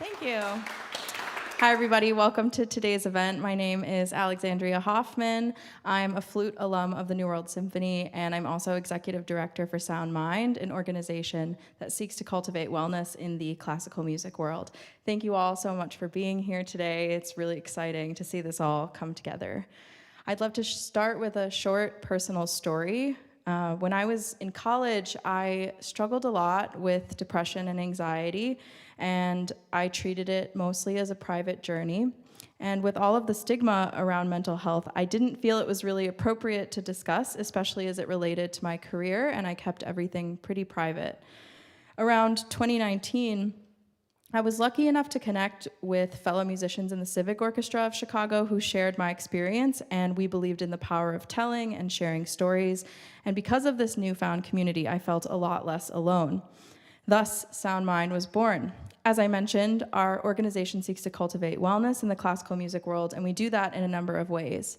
Thank you. Hi, everybody. Welcome to today's event. My name is Alexandria Hoffman. I'm a flute alum of the New World Symphony, and I'm also executive director for Sound Mind, an organization that seeks to cultivate wellness in the classical music world. Thank you all so much for being here today. It's really exciting to see this all come together. I'd love to start with a short personal story. When I was in college, I struggled a lot with depression and anxiety, and I treated it mostly as a private journey. And with all of the stigma around mental health, I didn't feel it was really appropriate to discuss, especially as it related to my career, and I kept everything pretty private. Around 2019, I was lucky enough to connect with fellow musicians in the Civic Orchestra of Chicago who shared my experience, and we believed in the power of telling and sharing stories. And because of this newfound community, I felt a lot less alone. Thus, Sound Mind was born. As I mentioned, our organization seeks to cultivate wellness in the classical music world, and we do that in a number of ways.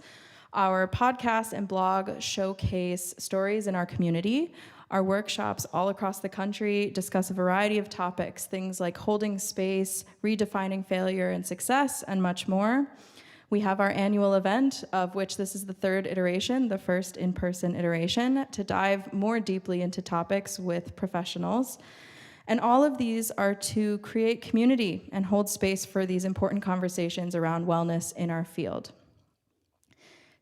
Our podcast and blog showcase stories in our community. Our workshops all across the country discuss a variety of topics, things like holding space, redefining failure and success, and much more. We have our annual event, of which this is the third iteration, the first in-person iteration, to dive more deeply into topics with professionals. And all of these are to create community and hold space for these important conversations around wellness in our field.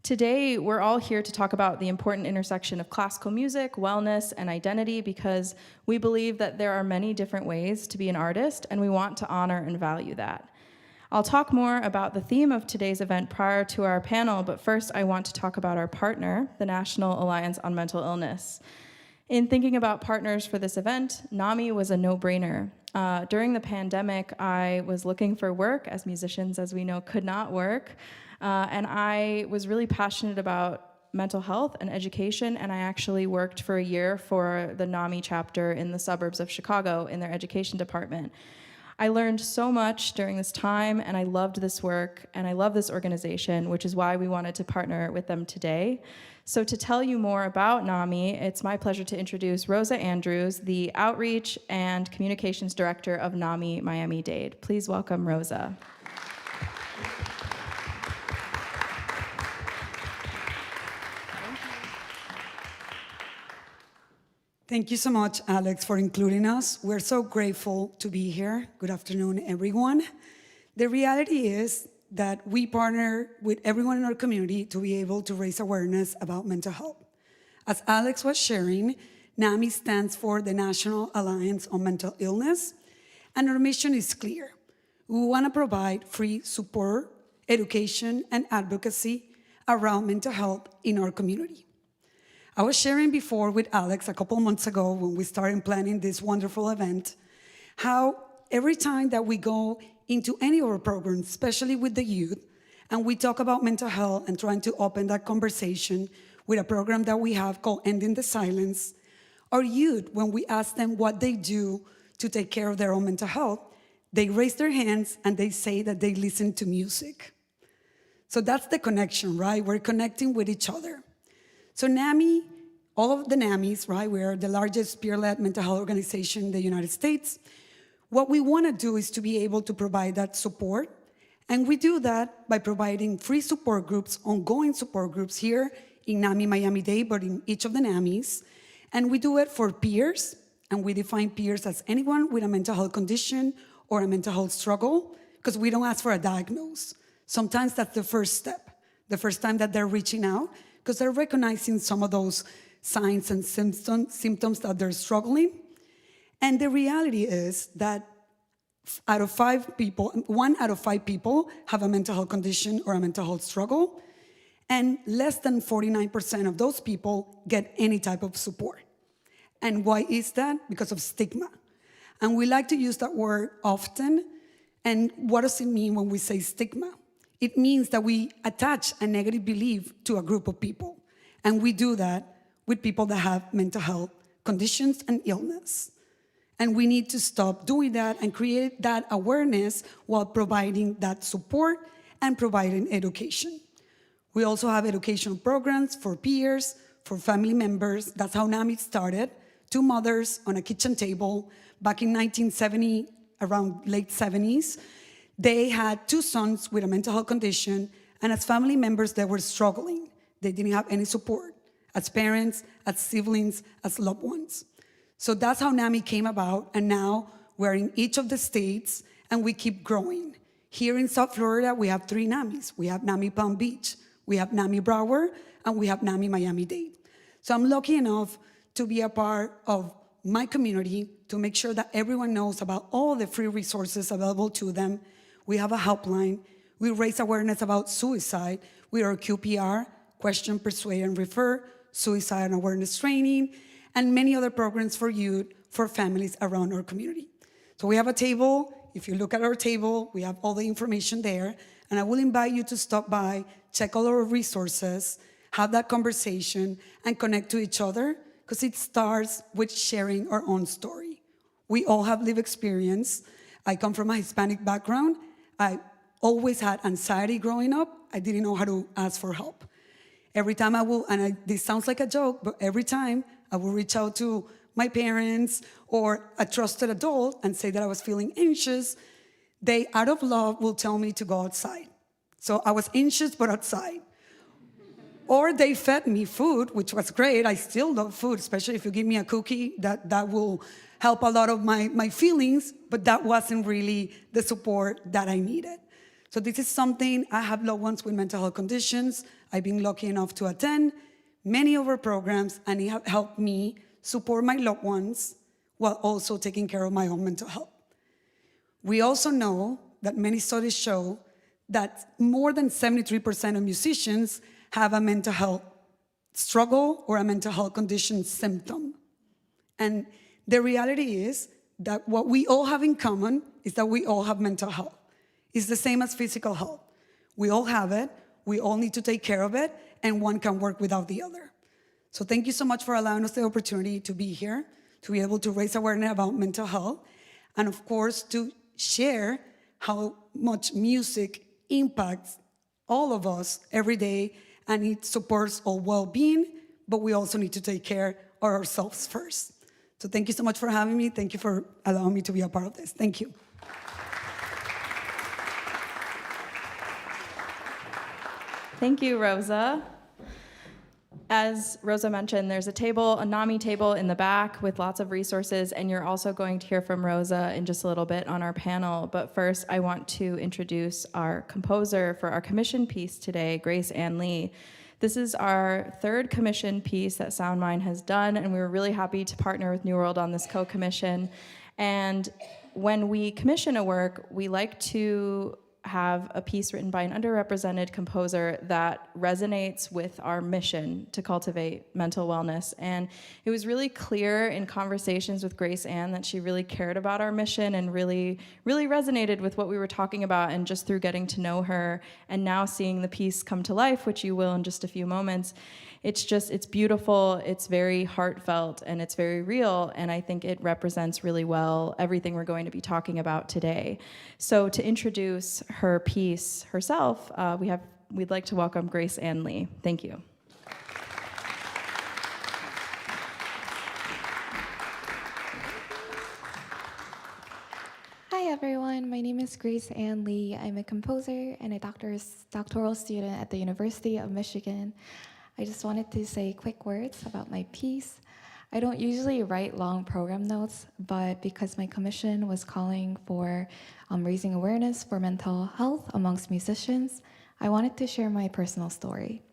Today, we're all here to talk about the important intersection of classical music, wellness, and identity because we believe that there are many different ways to be an artist, and we want to honor and value that. I'll talk more about the theme of today's event prior to our panel, but first I want to talk about our partner, the National Alliance on Mental Illness. In thinking about partners for this event, NAMI was a no-brainer. During the pandemic, I was looking for work, as musicians, as we know, could not work. And I was really passionate about mental health and education, and I actually worked for a year for the NWS chapter in the suburbs of Chicago in their education department. I learned so much during this time, and I loved this work, and I love this organization, which is why we wanted to partner with them today. So to tell you more about NAMI, it's my pleasure to introduce Rosa Andrews, the Outreach and Communications Director of NAMI Miami-Dade. Please welcome Rosa. Thank you so much, Alex, for including us. We're so grateful to be here. Good afternoon, everyone. The reality is that we partner with everyone in our community to be able to raise awareness about mental health. As Alex was sharing, NAMI stands for the National Alliance on Mental Illness, and our mission is clear. We want to provide free support, education, and advocacy around mental health in our community. I was sharing before with Alex a couple months ago when we started planning this wonderful event, how every time that we go into any of our programs, especially with the youth, and we talk about mental health and trying to open that conversation with a program that we have called Ending the Silence, our youth, when we ask them what they do to take care of their own mental health, they raise their hands and they say that they listen to music. So that's the connection, right? We're connecting with each other. So NAMI, all of the NAMIs, right? We are the largest peer-led mental health organization in the United States. What we want to do is to be able to provide that support, and we do that by providing free support groups, ongoing support groups here in NAMI Miami-Dade, but in each of the NAMIs, and we do it for peers, and we define peers as anyone with a mental health condition or a mental health struggle, because we don't ask for a diagnosis. Sometimes that's the first step, the first time that they're reaching out, because they're recognizing some of those signs and symptoms that they're struggling. And the reality is that 1 out of 5 people have a mental health condition or a mental health struggle, and less than 49% of those people get any type of support. And why is that? Because of stigma. And we like to use that word often. And what does it mean when we say stigma? It means that we attach a negative belief to a group of people. And we do that with people that have mental health conditions and illness. And we need to stop doing that and create that awareness while providing that support and providing education. We also have educational programs for peers, for family members. That's how NAMI started. 2 mothers on a kitchen table back in 1970, around late 70s. They had 2 sons with a mental health condition, and as family members, they were struggling. They didn't have any support as parents, as siblings, as loved ones. So that's how NAMI came about, and now we're in each of the states, and we keep growing. Here in South Florida, we have 3 NAMIs. We have NAMI Palm Beach, we have NAMI Broward, and we have NAMI Miami-Dade. So I'm lucky enough to be a part of my community to make sure that everyone knows about all the free resources available to them. We have a helpline. We raise awareness about suicide. We are QPR, Question, Persuade, and Refer, suicide and awareness training, and many other programs for youth, for families around our community. So we have a table. If you look at our table, we have all the information there, and I will invite you to stop by, check all our resources, have that conversation, and connect to each other, because it starts with sharing our own story. We all have lived experience. I come from a Hispanic background. I always had anxiety growing up. I didn't know how to ask for help. Every time this sounds like a joke, but every time I will reach out to my parents or a trusted adult and say that I was feeling anxious, they, out of love, will tell me to go outside. So I was anxious, but outside. Or they fed me food, which was great. I still love food, especially if you give me a cookie, that will help a lot of my feelings, but that wasn't really the support that I needed. So this is something, I have loved ones with mental health conditions. I've been lucky enough to attend many of our programs, and it has helped me support my loved ones while also taking care of my own mental health. We also know that many studies show that more than 73% of musicians have a mental health struggle or a mental health condition symptom. And the reality is that what we all have in common is that we all have mental health. It's the same as physical health. We all have it, we all need to take care of it, and one can work without the other. So thank you so much for allowing us the opportunity to be here, to be able to raise awareness about mental health, and of course to share how much music impacts all of us every day, and it supports our well-being, but we also need to take care of ourselves first. So thank you so much for having me. Thank you for allowing me to be a part of this. Thank you. Thank you, Rosa. As Rosa mentioned, there's a table, a NAMI table in the back with lots of resources, and you're also going to hear from Rosa in just a little bit on our panel. But first, I want to introduce our composer for our commission piece today, Grace Ann Lee. This is our 3rd commission piece that SoundMind has done, and we were really happy to partner with New World on this co-commission. And when we commission a work, we like to have a piece written by an underrepresented composer that resonates with our mission to cultivate mental wellness. And it was really clear in conversations with Grace Ann that she really cared about our mission and really resonated with what we were talking about. And just through getting to know her and now seeing the piece come to life, which you will in just a few moments, it's beautiful, it's very heartfelt, and it's very real, and I think it represents really well everything we're going to be talking about today. So to introduce her piece herself, we'd like to welcome Grace Ann Lee. Thank you. Hi everyone, my name is Grace Ann Lee. I'm a composer and a doctoral student at the University of Michigan. I just wanted to say quick words about my piece. I don't usually write long program notes, but because my commission was calling for raising awareness for mental health amongst musicians, I wanted to share my personal story.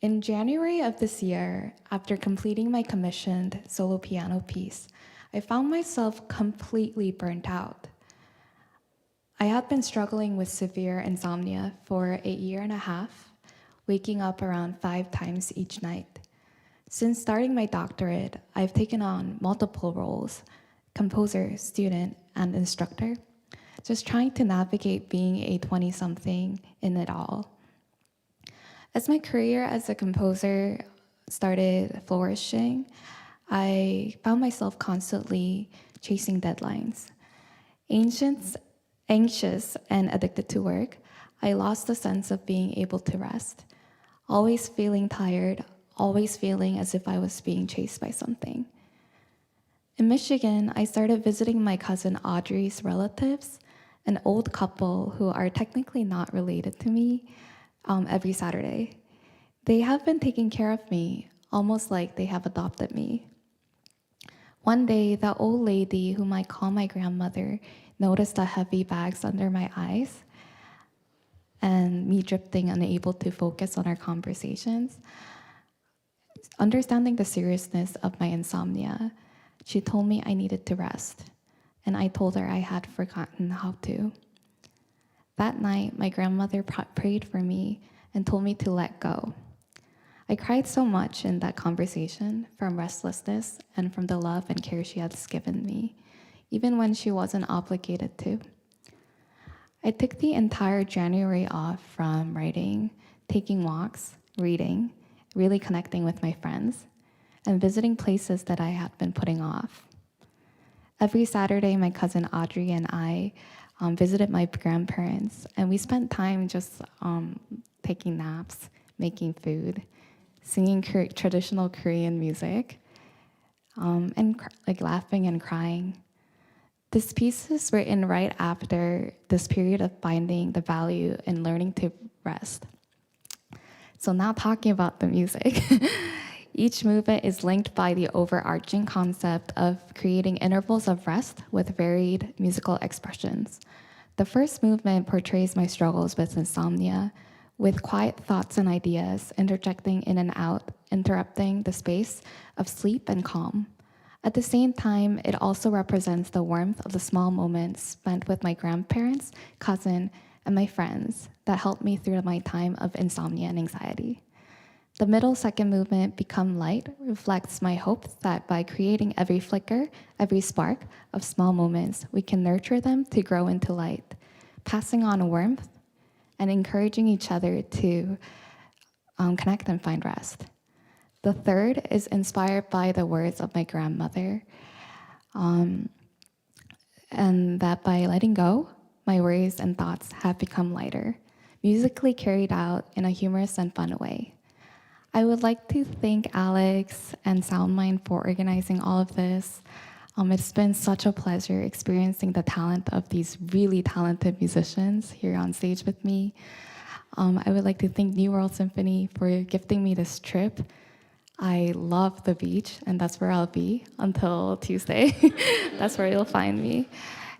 In January of this year, after completing my commissioned solo piano piece, I found myself completely burnt out. I had been struggling with severe insomnia for 1.5 years, waking up around 5 times each night. Since starting my doctorate, I've taken on multiple roles: composer, student, and instructor, just trying to navigate being a 20-something in it all. As my career as a composer started flourishing, I found myself constantly chasing deadlines. Anxious and addicted to work, I lost the sense of being able to rest, always feeling tired, always feeling as if I was being chased by something. In Michigan, I started visiting my cousin Audrey's relatives, an old couple who are technically not related to me, every Saturday. They have been taking care of me, almost like they have adopted me. One day, the old lady, whom I call my grandmother, noticed the heavy bags under my eyes and me drifting, unable to focus on our conversations. Understanding the seriousness of my insomnia, she told me I needed to rest, and I told her I had forgotten how to. That night, my grandmother prayed for me and told me to let go. I cried so much in that conversation from restlessness and from the love and care she has given me, even when she wasn't obligated to. I took the entire January off from writing, taking walks, reading, really connecting with my friends, and visiting places that I had been putting off. Every Saturday, my cousin Audrey and I visited my grandparents, and we spent time just taking naps, making food, singing traditional Korean music, and laughing and crying. This piece is written right after this period of finding the value in learning to rest. So now talking about the music. Each movement is linked by the overarching concept of creating intervals of rest with varied musical expressions. The first movement portrays my struggles with insomnia, with quiet thoughts and ideas interjecting in and out, interrupting the space of sleep and calm. At the same time, it also represents the warmth of the small moments spent with my grandparents, cousin, and my friends that helped me through my time of insomnia and anxiety. The middle second movement, Become Light, reflects my hope that by creating every flicker, every spark of small moments, we can nurture them to grow into light, passing on warmth and encouraging each other to connect and find rest. The third is inspired by the words of my grandmother, and that by letting go, my worries and thoughts have become lighter, musically carried out in a humorous and fun way. I would like to thank Alex and SoundMind for organizing all of this. It's been such a pleasure experiencing the talent of these really talented musicians here on stage with me. I would like to thank New World Symphony for gifting me this trip. I love the beach, and that's where I'll be until Tuesday. That's where you'll find me.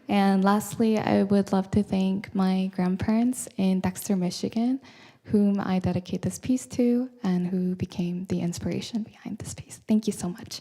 And lastly, I would love to thank my grandparents in Dexter, Michigan, whom I dedicate this piece to and who became the inspiration behind this piece. Thank you so much.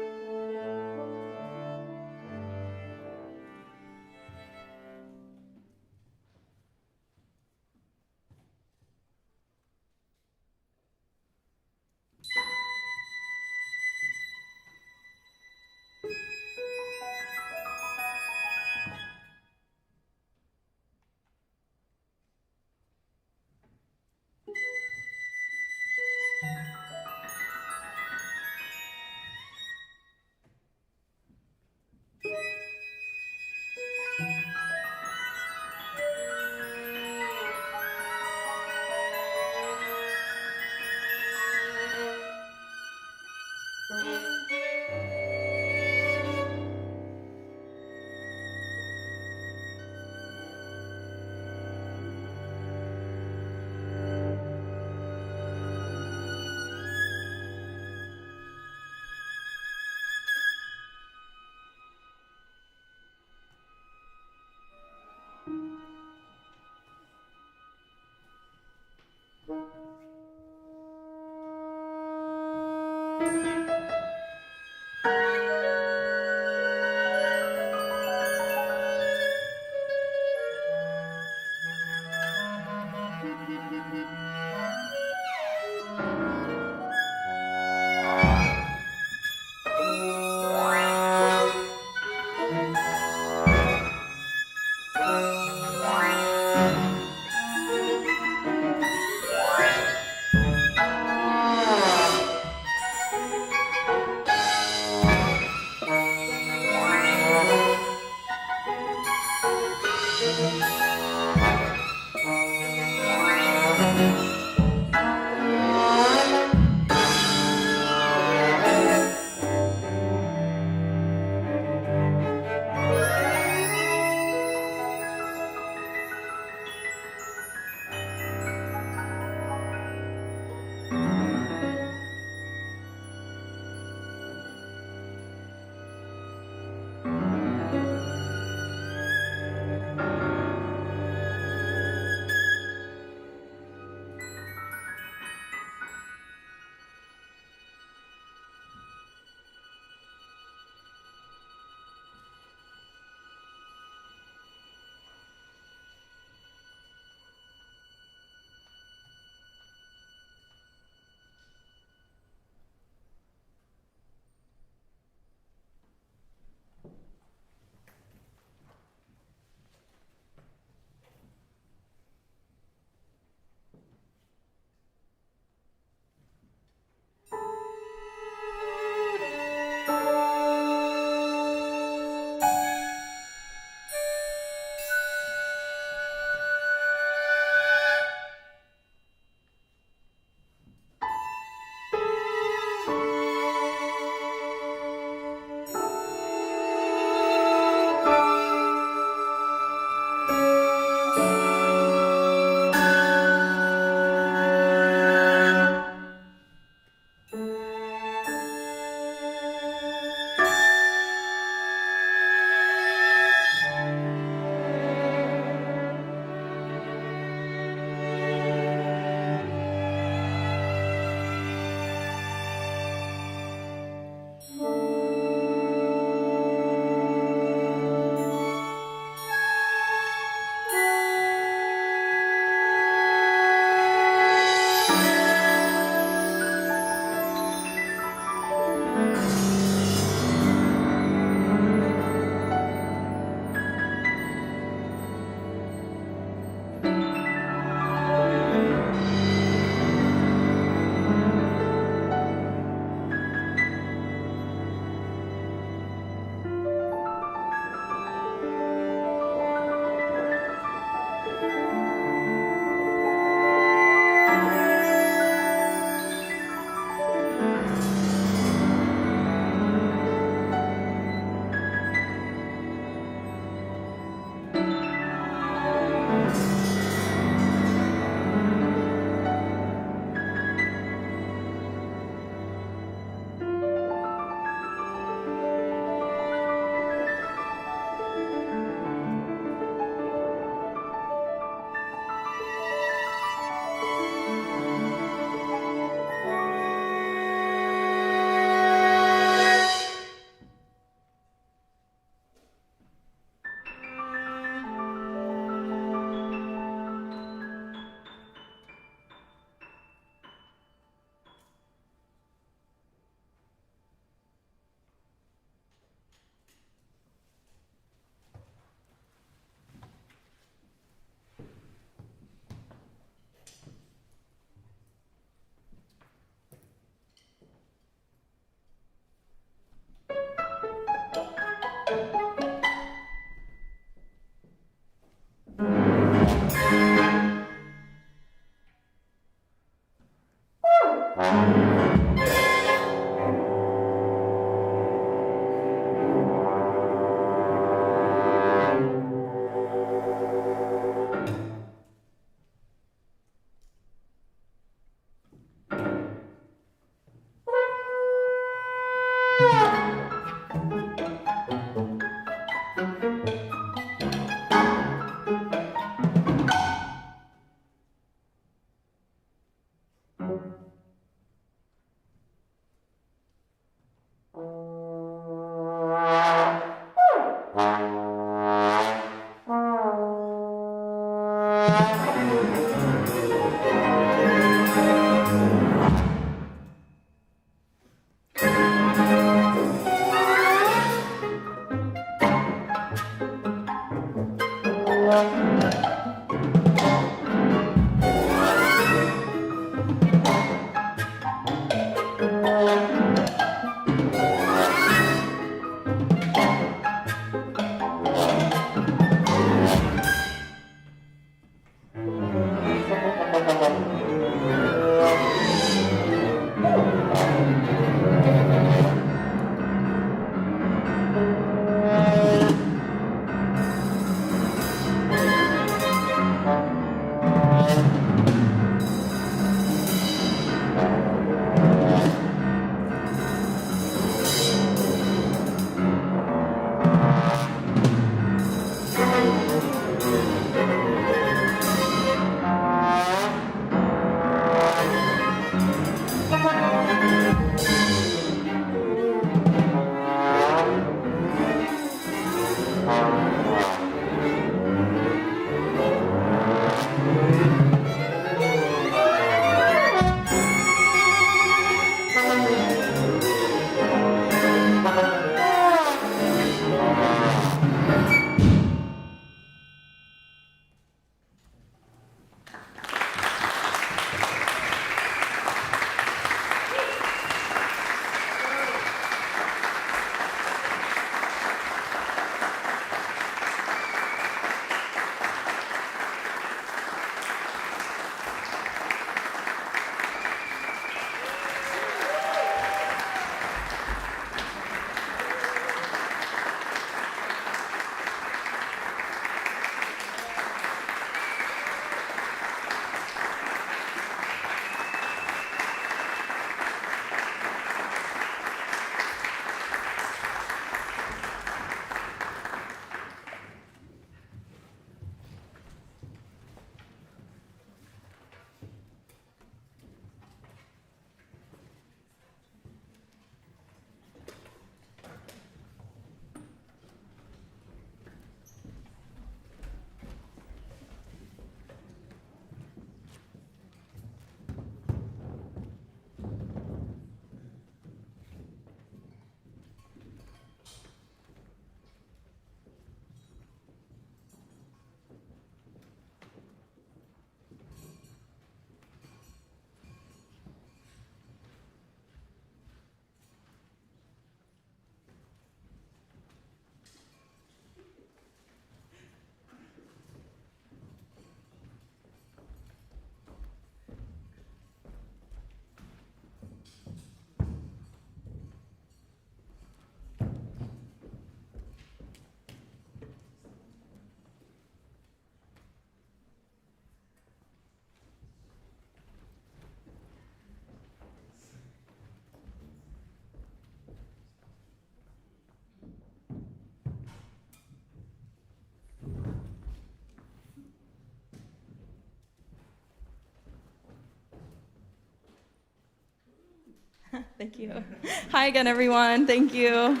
Thank you. Hi again, everyone. Thank you.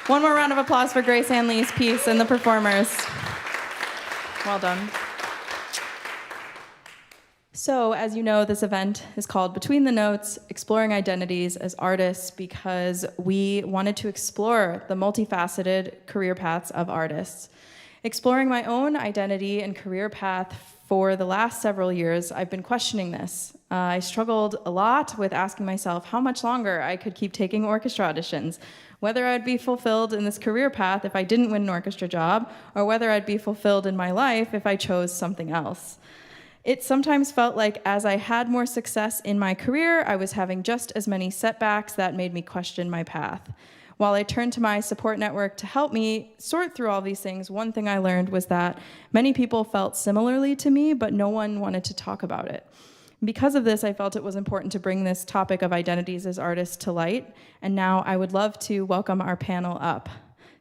One more round of applause for Grace Ann Lee's piece and the performers. Well done. So, as you know, this event is called Between the Notes, Exploring Identities as Artists, because we wanted to explore the multifaceted career paths of artists. Exploring my own identity and career path for the last several years, I've been questioning this. I struggled a lot with asking myself how much longer I could keep taking orchestra auditions, whether I'd be fulfilled in this career path if I didn't win an orchestra job, or whether I'd be fulfilled in my life if I chose something else. It sometimes felt like as I had more success in my career, I was having just as many setbacks that made me question my path. While I turned to my support network to help me sort through all these things, one thing I learned was that many people felt similarly to me, but no one wanted to talk about it. Because of this, I felt it was important to bring this topic of identities as artists to light, and now I would love to welcome our panel up.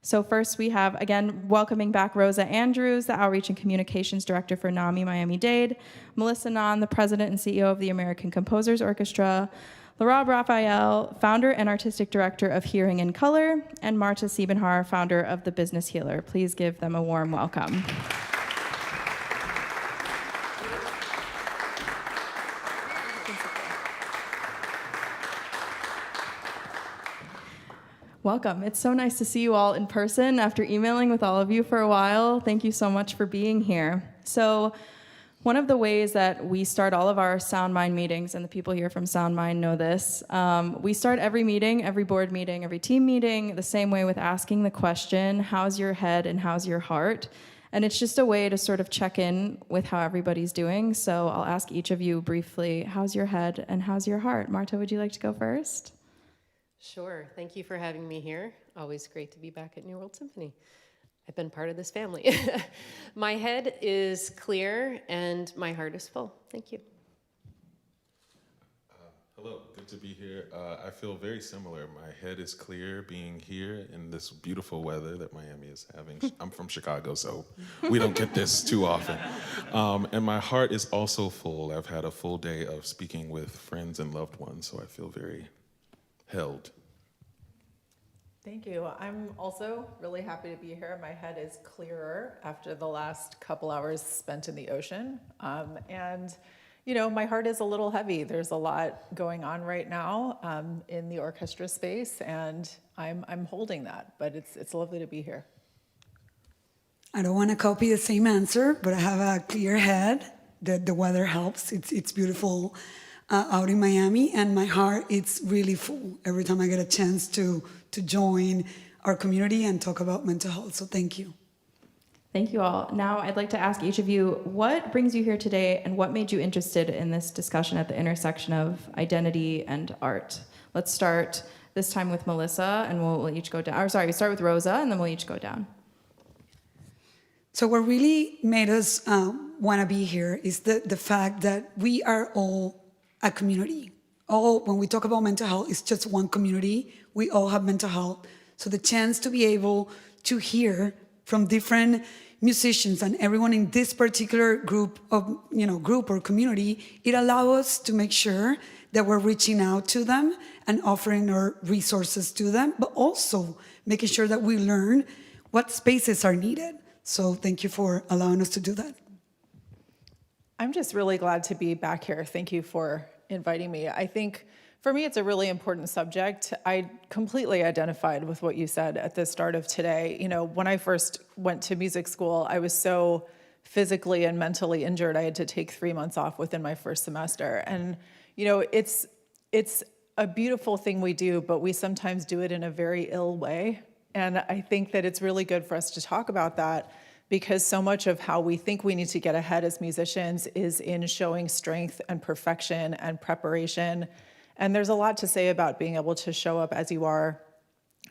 So first we have, again, welcoming back Rosa Andrews, the Outreach and Communications Director for NAMI Miami-Dade, Melissa Nahn, the President and CEO of the American Composers Orchestra, Laurab Raphael, founder and artistic director of Hearing in Color, and Marta Siebenhaar, founder of The Business Healer. Please give them a warm welcome. Welcome. It's so nice to see you all in person after emailing with all of you for a while. Thank you so much for being here. So one of the ways that we start all of our SoundMind meetings, and the people here from SoundMind know this, we start every meeting, every board meeting, every team meeting, the same way with asking the question, how's your head and how's your heart? And it's just a way to sort of check in with how everybody's doing. So I'll ask each of you briefly, how's your head and how's your heart? Marta, would you like to go first? Sure. Thank you for having me here. Always great to be back at New World Symphony. I've been part of this family. My head is clear and my heart is full. Thank you. Hello, good to be here. I feel very similar. My head is clear being here in this beautiful weather that Miami is having. I'm from Chicago, so we don't get this too often. And my heart is also full. I've had a full day of speaking with friends and loved ones, so I feel very held. Thank you. I'm also really happy to be here. My head is clearer after the last couple hours spent in the ocean. And, you know, my heart is a little heavy. There's a lot going on right now in the orchestra space, and I'm holding that, but it's lovely to be here. I don't want to copy the same answer, but I have a clear head. The weather helps. It's beautiful out in Miami, and my heart it's really full every time I get a chance to join our community and talk about mental health. So thank you. Thank you all. Now I'd like to ask each of you, what brings you here today and what made you interested in this discussion at the intersection of identity and art? Let's start this time with Melissa, and we'll each go down. Or sorry, we start with Rosa, and then we'll each go down. So what really made us want to be here is the fact that we are all a community. When we talk about mental health, it's just one community. We all have mental health. So the chance to be able to hear from different musicians and everyone in this particular group or community, it allows us to make sure that we're reaching out to them and offering our resources to them, but also making sure that we learn what spaces are needed. So thank you for allowing us to do that. I'm just really glad to be back here. Thank you for inviting me. I think for me, it's a really important subject. I completely identified with what you said at the start of today. You know, when I first went to music school, I was so physically and mentally injured. I had to take 3 months off within my first semester. And, you know, it's a beautiful thing we do, but we sometimes do it in a very ill way. And I think that it's really good for us to talk about that, because so much of how we think we need to get ahead as musicians is in showing strength and perfection and preparation. And there's a lot to say about being able to show up as you are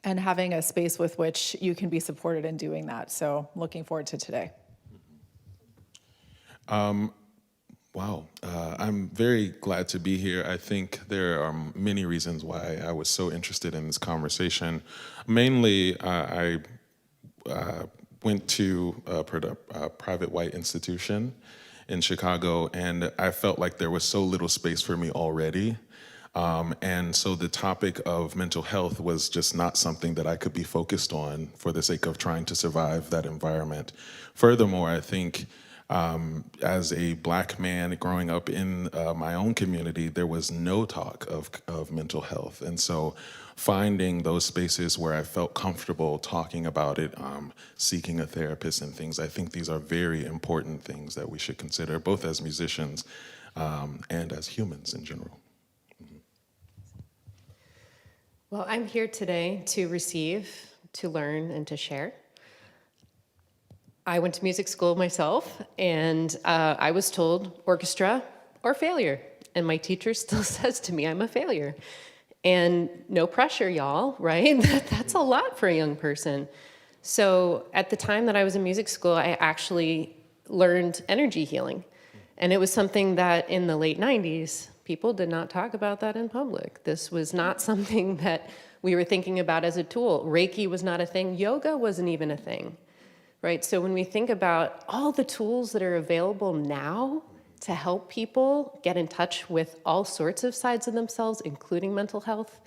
and having a space with which you can be supported in doing that. So looking forward to today. Wow, I'm very glad to be here. I think there are many reasons why I was so interested in this conversation. Mainly, I went to a private white institution in Chicago, and I felt like there was so little space for me already. And so the topic of mental health was just not something that I could be focused on for the sake of trying to survive that environment. Furthermore, I think as a Black man growing up in my own community, there was no talk of mental health. And so finding those spaces where I felt comfortable talking about it, seeking a therapist and things, I think these are very important things that we should consider, both as musicians and as humans in general. Well, I'm here today to receive, to learn, and to share. I went to music school myself, and I was told orchestra or failure. And my teacher still says to me, I'm a failure. And no pressure, y'all, right? That's a lot for a young person. So at the time that I was in music school, I actually learned energy healing. And it was something that in the late 90s, people did not talk about that in public. This was not something that we were thinking about as a tool. Reiki was not a thing. Yoga wasn't even a thing, right? So when we think about all the tools that are available now to help people get in touch with all sorts of sides of themselves, including mental health,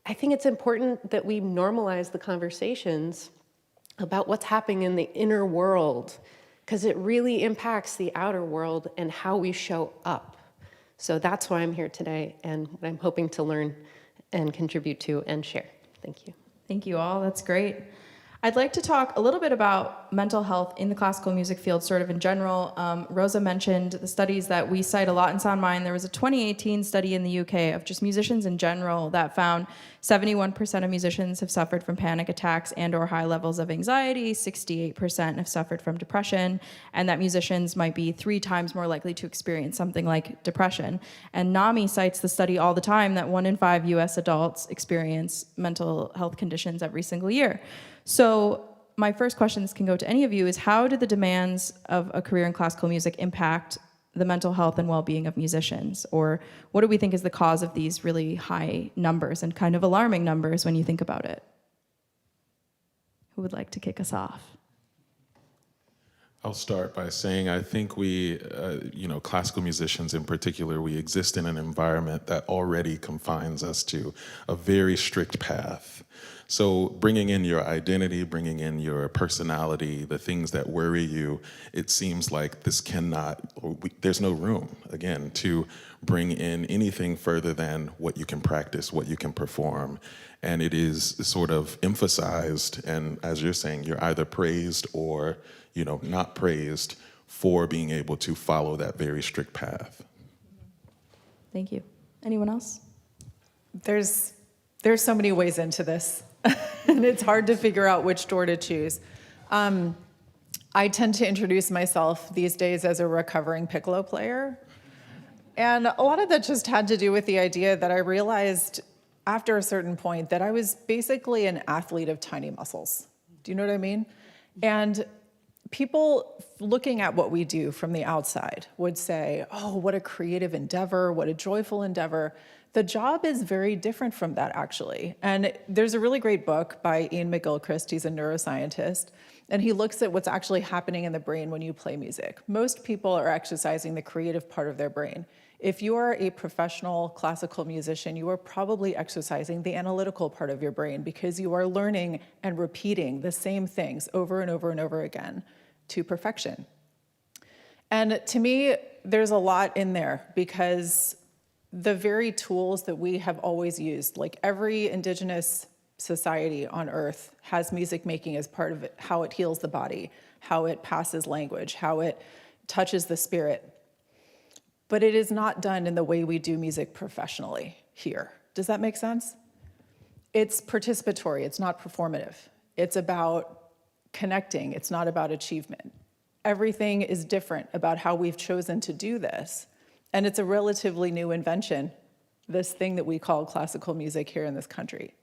I think it's important that we normalize the conversations about what's happening in the inner world, because it really impacts the outer world and how we show up. So that's why I'm here today, and what I'm hoping to learn and contribute to and share. Thank you. Thank you all. That's great. I'd like to talk a little bit about mental health in the classical music field, sort of in general. Rosa mentioned the studies that we cite a lot in Sound Mind. There was a 2018 study in the UK of just musicians in general that found 71% of musicians have suffered from panic attacks and or high levels of anxiety, 68% have suffered from depression, and that musicians might be 3 times more likely to experience something like depression. And NAMI cites the study all the time that 1 in 5 US adults experience mental health conditions every single year. So my first question, this can go to any of you, is how do the demands of a career in classical music impact the mental health and well-being of musicians? Or what do we think is the cause of these really high numbers and kind of alarming numbers when you think about it? Who would like to kick us off? I'll start by saying I think we, classical musicians in particular, we exist in an environment that already confines us to a very strict path. So bringing in your identity, bringing in your personality, the things that worry you, it seems like there's no room, again, to bring in anything further than what you can practice, what you can perform. And it is sort of emphasized, and as you're saying, you're either praised or, not praised for being able to follow that very strict path. Thank you. Anyone else? There's so many ways into this, and it's hard to figure out which door to choose. I tend to introduce myself these days as a recovering piccolo player. And a lot of that just had to do with the idea that I realized after a certain point that I was basically an athlete of tiny muscles. Do you know what I mean? And people looking at what we do from the outside would say, oh, what a creative endeavor, what a joyful endeavor. The job is very different from that, actually. And there's a really great book by Ian McGilchrist. He's a neuroscientist. And he looks at what's actually happening in the brain when you play music. Most people are exercising the creative part of their brain. If you are a professional classical musician, you are probably exercising the analytical part of your brain because you are learning and repeating the same things over and over and over again to perfection. And to me, there's a lot in there because the very tools that we have always used, like every indigenous society on earth has music making as part of it, how it heals the body, how it passes language, how it touches the spirit. But it is not done in the way we do music professionally here. Does that make sense? It's participatory, it's not performative. It's about connecting, it's not about achievement. Everything is different about how we've chosen to do this. And it's a relatively new invention, this thing that we call classical music here in this country.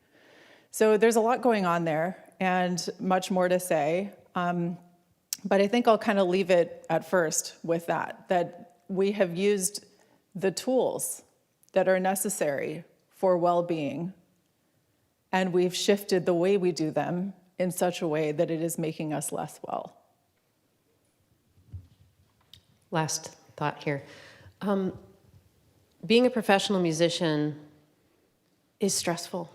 So there's a lot going on there and much more to say. But I think I'll kind of leave it at first with that we have used the tools that are necessary for well-being, and we've shifted the way we do them in such a way that it is making us less well. Last thought here. Being a professional musician is stressful.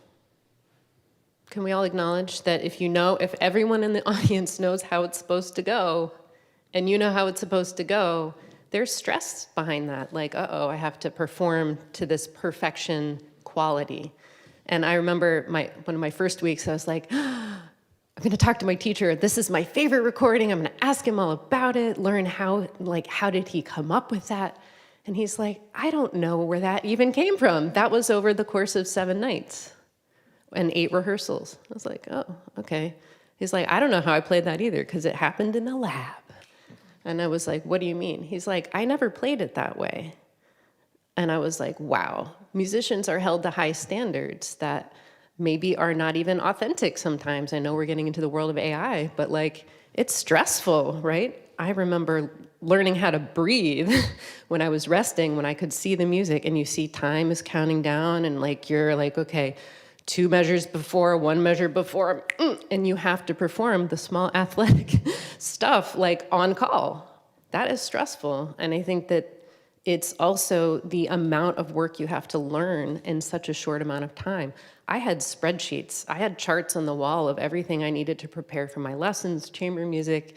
Can we all acknowledge that if everyone in the audience knows how it's supposed to go, and you know how it's supposed to go, there's stress behind that. Like, I have to perform to this perfection quality. And I remember one of my first weeks, I was like, I'm going to talk to my teacher. This is my favorite recording. I'm going to ask him all about it, learn how did he come up with that? And he's like, I don't know where that even came from. That was over the course of 7 nights and 8 rehearsals. I was like, oh, okay. He's like, I don't know how I played that either because it happened in a lab. And I was like, what do you mean? He's like, I never played it that way. And I was like, wow, musicians are held to high standards that maybe are not even authentic sometimes. I know we're getting into the world of AI, but it's stressful, right? I remember learning how to breathe when I was resting, when I could see the music and you see time is counting down and you're like, okay, 2 measures before, 1 measure before, and you have to perform the small athletic stuff on call. That is stressful. And I think that it's also the amount of work you have to learn in such a short amount of time. I had spreadsheets. I had charts on the wall of everything I needed to prepare for my lessons, chamber music,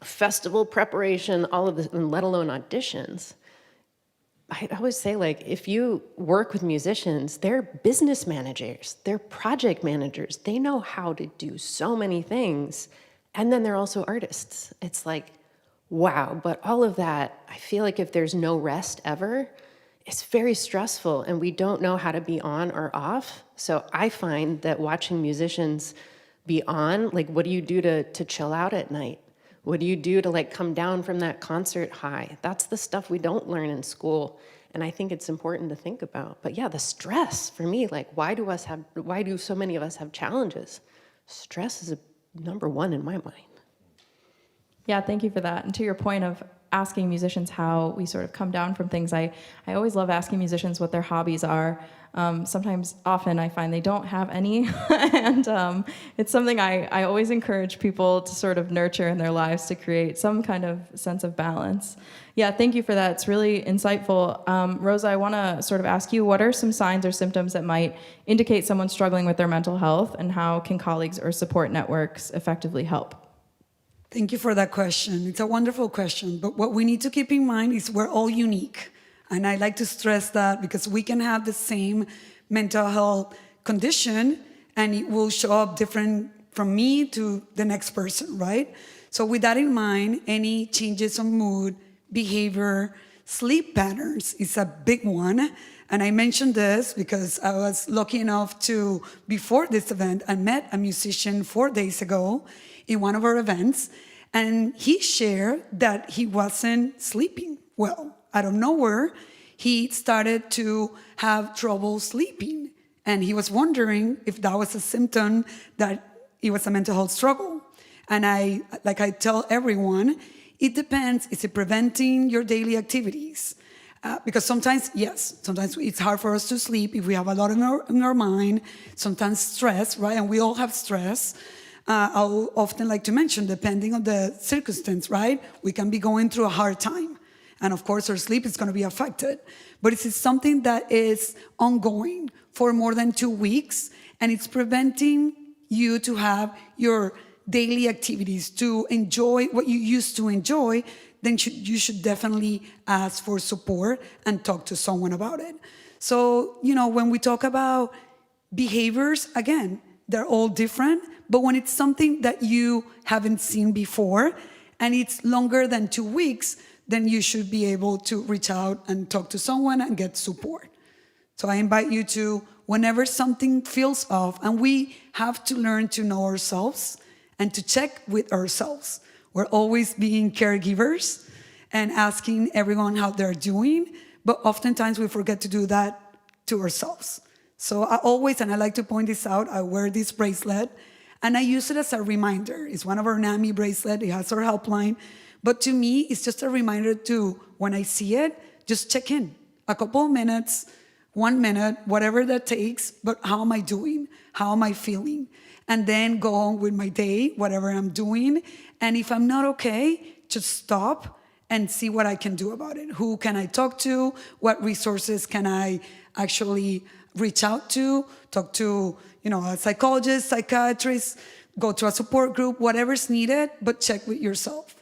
festival preparation, all of this, and let alone auditions. I always say, like, if you work with musicians, they're business managers, they're project managers. They know how to do so many things. And then they're also artists. It's like, wow. But all of that, I feel like if there's no rest ever, it's very stressful and we don't know how to be on or off. So I find that watching musicians be on, like, what do you do to chill out at night? What do you do to, like, come down from that concert high? That's the stuff we don't learn in school. And I think it's important to think about. But yeah, the stress for me, like, why do so many of us have challenges? Stress is number one in my mind. Yeah, thank you for that. And to your point of asking musicians how we sort of come down from things, I always love asking musicians what their hobbies are. Often I find they don't have any. And it's something I always encourage people to sort of nurture in their lives to create some kind of sense of balance. Yeah, thank you for that. It's really insightful. Rosa, I want to sort of ask you, what are some signs or symptoms that might indicate someone's struggling with their mental health, and how can colleagues or support networks effectively help? Thank you for that question. It's a wonderful question, but what we need to keep in mind is we're all unique. And I like to stress that because we can have the same mental health condition and it will show up different from me to the next person, right? So with that in mind, any changes of mood, behavior, sleep patterns is a big one. And I mentioned this because I was lucky enough to, before this event, I met a musician 4 days ago in one of our events, and he shared that he wasn't sleeping well. Out of nowhere, he started to have trouble sleeping, and he was wondering if that was a symptom that it was a mental health struggle. And I tell everyone, it depends. Is it preventing your daily activities? Because sometimes it's hard for us to sleep if we have a lot in our mind, sometimes stress, right? And we all have stress. I'll often like to mention, depending on the circumstance, right? We can be going through a hard time. And of course, our sleep is going to be affected. But it's something that is ongoing for more than 2 weeks, and it's preventing you to have your daily activities, to enjoy what you used to enjoy, then you should definitely ask for support and talk to someone about it. So, when we talk about behaviors, again, they're all different, but when it's something that you haven't seen before and it's longer than 2 weeks, then you should be able to reach out and talk to someone and get support. So I invite you to, whenever something feels off, and we have to learn to know ourselves and to check with ourselves. We're always being caregivers and asking everyone how they're doing, but oftentimes we forget to do that to ourselves. So I always, and I like to point this out, I wear this bracelet, and I use it as a reminder. It's one of our NAMI bracelet, it has our helpline, but to me, it's just a reminder to, when I see it, just check in. A couple of minutes, 1 minute, whatever that takes, but how am I doing? How am I feeling? And then go on with my day, whatever I'm doing. And if I'm not okay, just stop and see what I can do about it. Who can I talk to? What resources can I actually reach out to? Talk to, a psychologist, psychiatrist, go to a support group, whatever's needed, but check with yourself.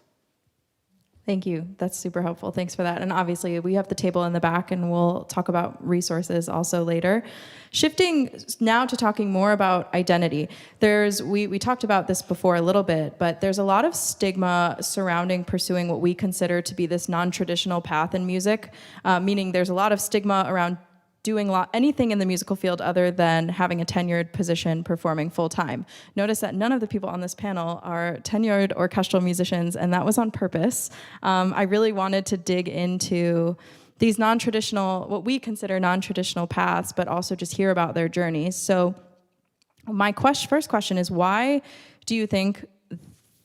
Thank you. That's super helpful. Thanks for that. And obviously, we have the table in the back, and we'll talk about resources also later. Shifting now to talking more about identity. We talked about this before a little bit, but there's a lot of stigma surrounding pursuing what we consider to be this non-traditional path in music, meaning there's a lot of stigma around doing anything in the musical field other than having a tenured position performing full-time. Notice that none of the people on this panel are tenured orchestral musicians, and that was on purpose. I really wanted to dig into these non-traditional, what we consider non-traditional paths, but also just hear about their journeys. So my first question is, why do you think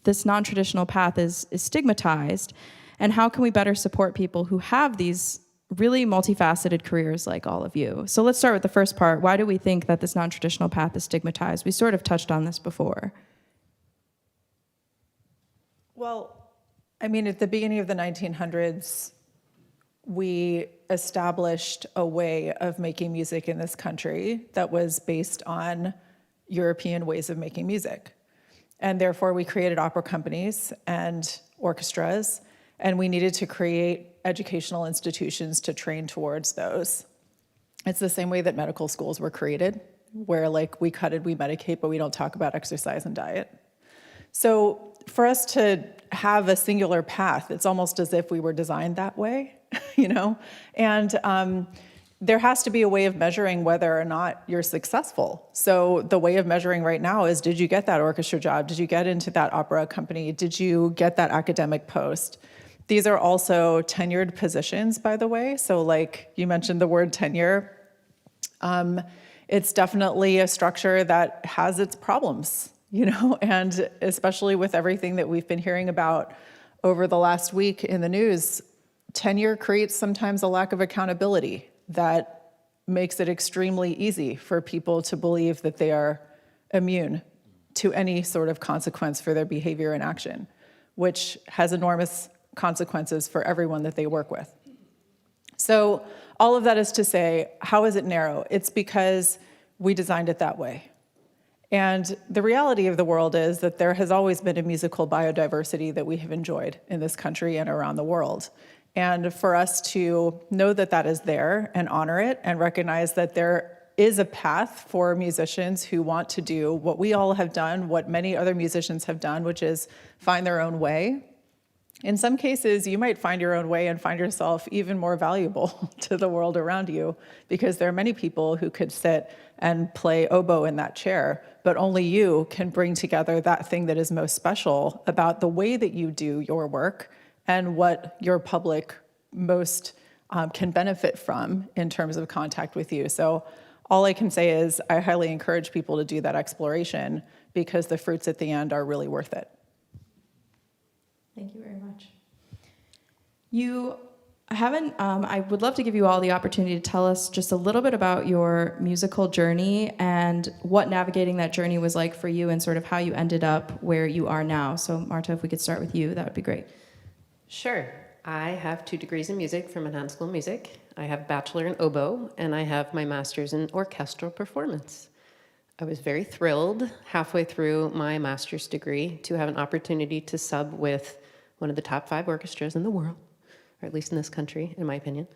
this non-traditional path is stigmatized, and how can we better support people who have these really multifaceted careers like all of you? So let's start with the first part. Why do we think that this non-traditional path is stigmatized? We sort of touched on this before. Well, I mean, at the beginning of the 1900s, we established a way of making music in this country that was based on European ways of making music. And therefore, we created opera companies and orchestras, and we needed to create educational institutions to train towards those. It's the same way that medical schools were created, where like we cut it, we medicate, but we don't talk about exercise and diet. So for us to have a singular path, it's almost as if we were designed that way, you know? And there has to be a way of measuring whether or not you're successful. So the way of measuring right now is, did you get that orchestra job? Did you get into that opera company? Did you get that academic post? These are also tenured positions, by the way. So like you mentioned the word tenure. It's definitely a structure that has its problems, you know, and especially with everything that we've been hearing about over the last week in the news, tenure creates sometimes a lack of accountability that makes it extremely easy for people to believe that they are immune to any sort of consequence for their behavior and action, which has enormous consequences for everyone that they work with. So all of that is to say, how is it narrow? It's because we designed it that way. And the reality of the world is that there has always been a musical biodiversity that we have enjoyed in this country and around the world. And for us to know that that is there and honor it and recognize that there is a path for musicians who want to do what we all have done, what many other musicians have done, which is find their own way. In some cases, you might find your own way and find yourself even more valuable to the world around you, because there are many people who could sit and play oboe in that chair, but only you can bring together that thing that is most special about the way that you do your work and what your public most can benefit from in terms of contact with you. So all I can say is I highly encourage people to do that exploration, because the fruits at the end are really worth it. Thank you very much. You haven't, I would love to give you all the opportunity to tell us just a little bit about your musical journey and what navigating that journey was like for you and sort of how you ended up where you are now. So Marta, if we could start with you, that would be great. Sure. I have 2 degrees in music from Manhattan School of Music. I have a bachelor in oboe, and I have my master's in orchestral performance. I was very thrilled halfway through my master's degree to have an opportunity to sub with one of the top 5 orchestras in the world, or at least in this country, in my opinion.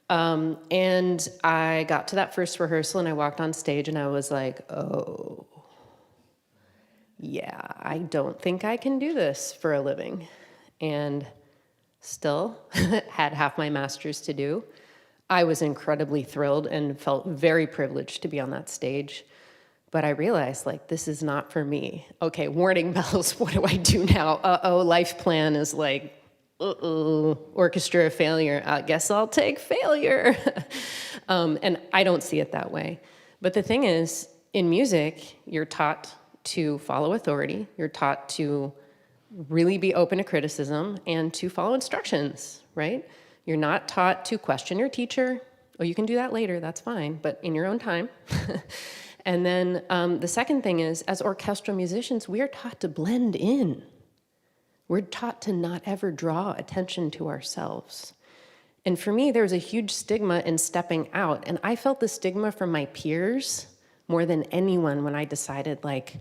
And I got to that first rehearsal and I walked on stage and I was like, oh, yeah, I don't think I can do this for a living. And still had half my master's to do. I was incredibly thrilled and felt very privileged to be on that stage. But I realized, like, this is not for me. Okay, warning bells, what do I do now? Uh-oh, life plan is like, uh-oh, orchestra failure. I guess I'll take failure. And I don't see it that way. But the thing is, in music, you're taught to follow authority. You're taught to really be open to criticism and to follow instructions, right? You're not taught to question your teacher. Oh, you can do that later, that's fine, but in your own time. And then the second thing is, as orchestral musicians, we are taught to blend in. We're taught to not ever draw attention to ourselves. And for me, there was a huge stigma in stepping out. And I felt the stigma from my peers more than anyone when I decided, like,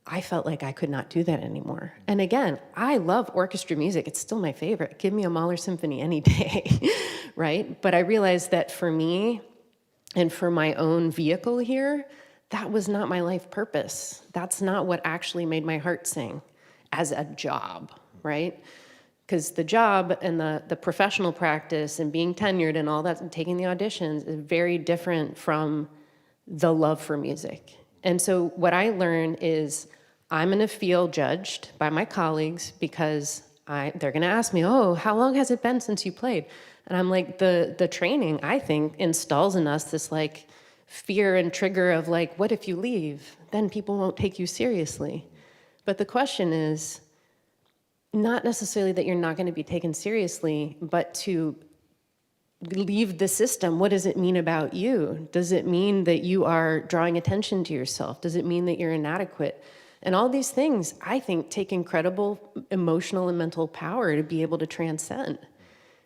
I felt like I could not do that anymore. And again, I love orchestra music. It's still my favorite. Give me a Mahler symphony any day, right? But I realized that for me and for my own vehicle here, that was not my life purpose. That's not what actually made my heart sing as a job, right? Because the job and the professional practice and being tenured and all that and taking the auditions is very different from the love for music. And so what I learned is I'm going to feel judged by my colleagues because they're going to ask me, oh, how long has it been since you played? And I'm like, the training, I think, installs in us this like fear and trigger of like, what if you leave? Then people won't take you seriously. But the question is not necessarily that you're not going to be taken seriously, but to leave the system. What does it mean about you? Does it mean that you are drawing attention to yourself? Does it mean that you're inadequate? And all these things, I think, take incredible emotional and mental power to be able to transcend.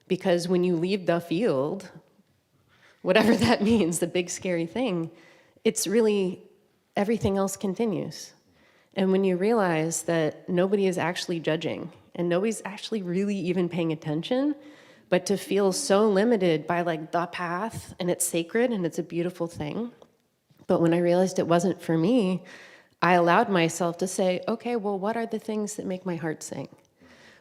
Because when you leave the field, whatever that means, the big scary thing, it's really, everything else continues. And when you realize that nobody is actually judging and nobody's actually really even paying attention, but to feel so limited by like the path, and it's sacred and it's a beautiful thing. But when I realized it wasn't for me, I allowed myself to say, okay, well, what are the things that make my heart sing?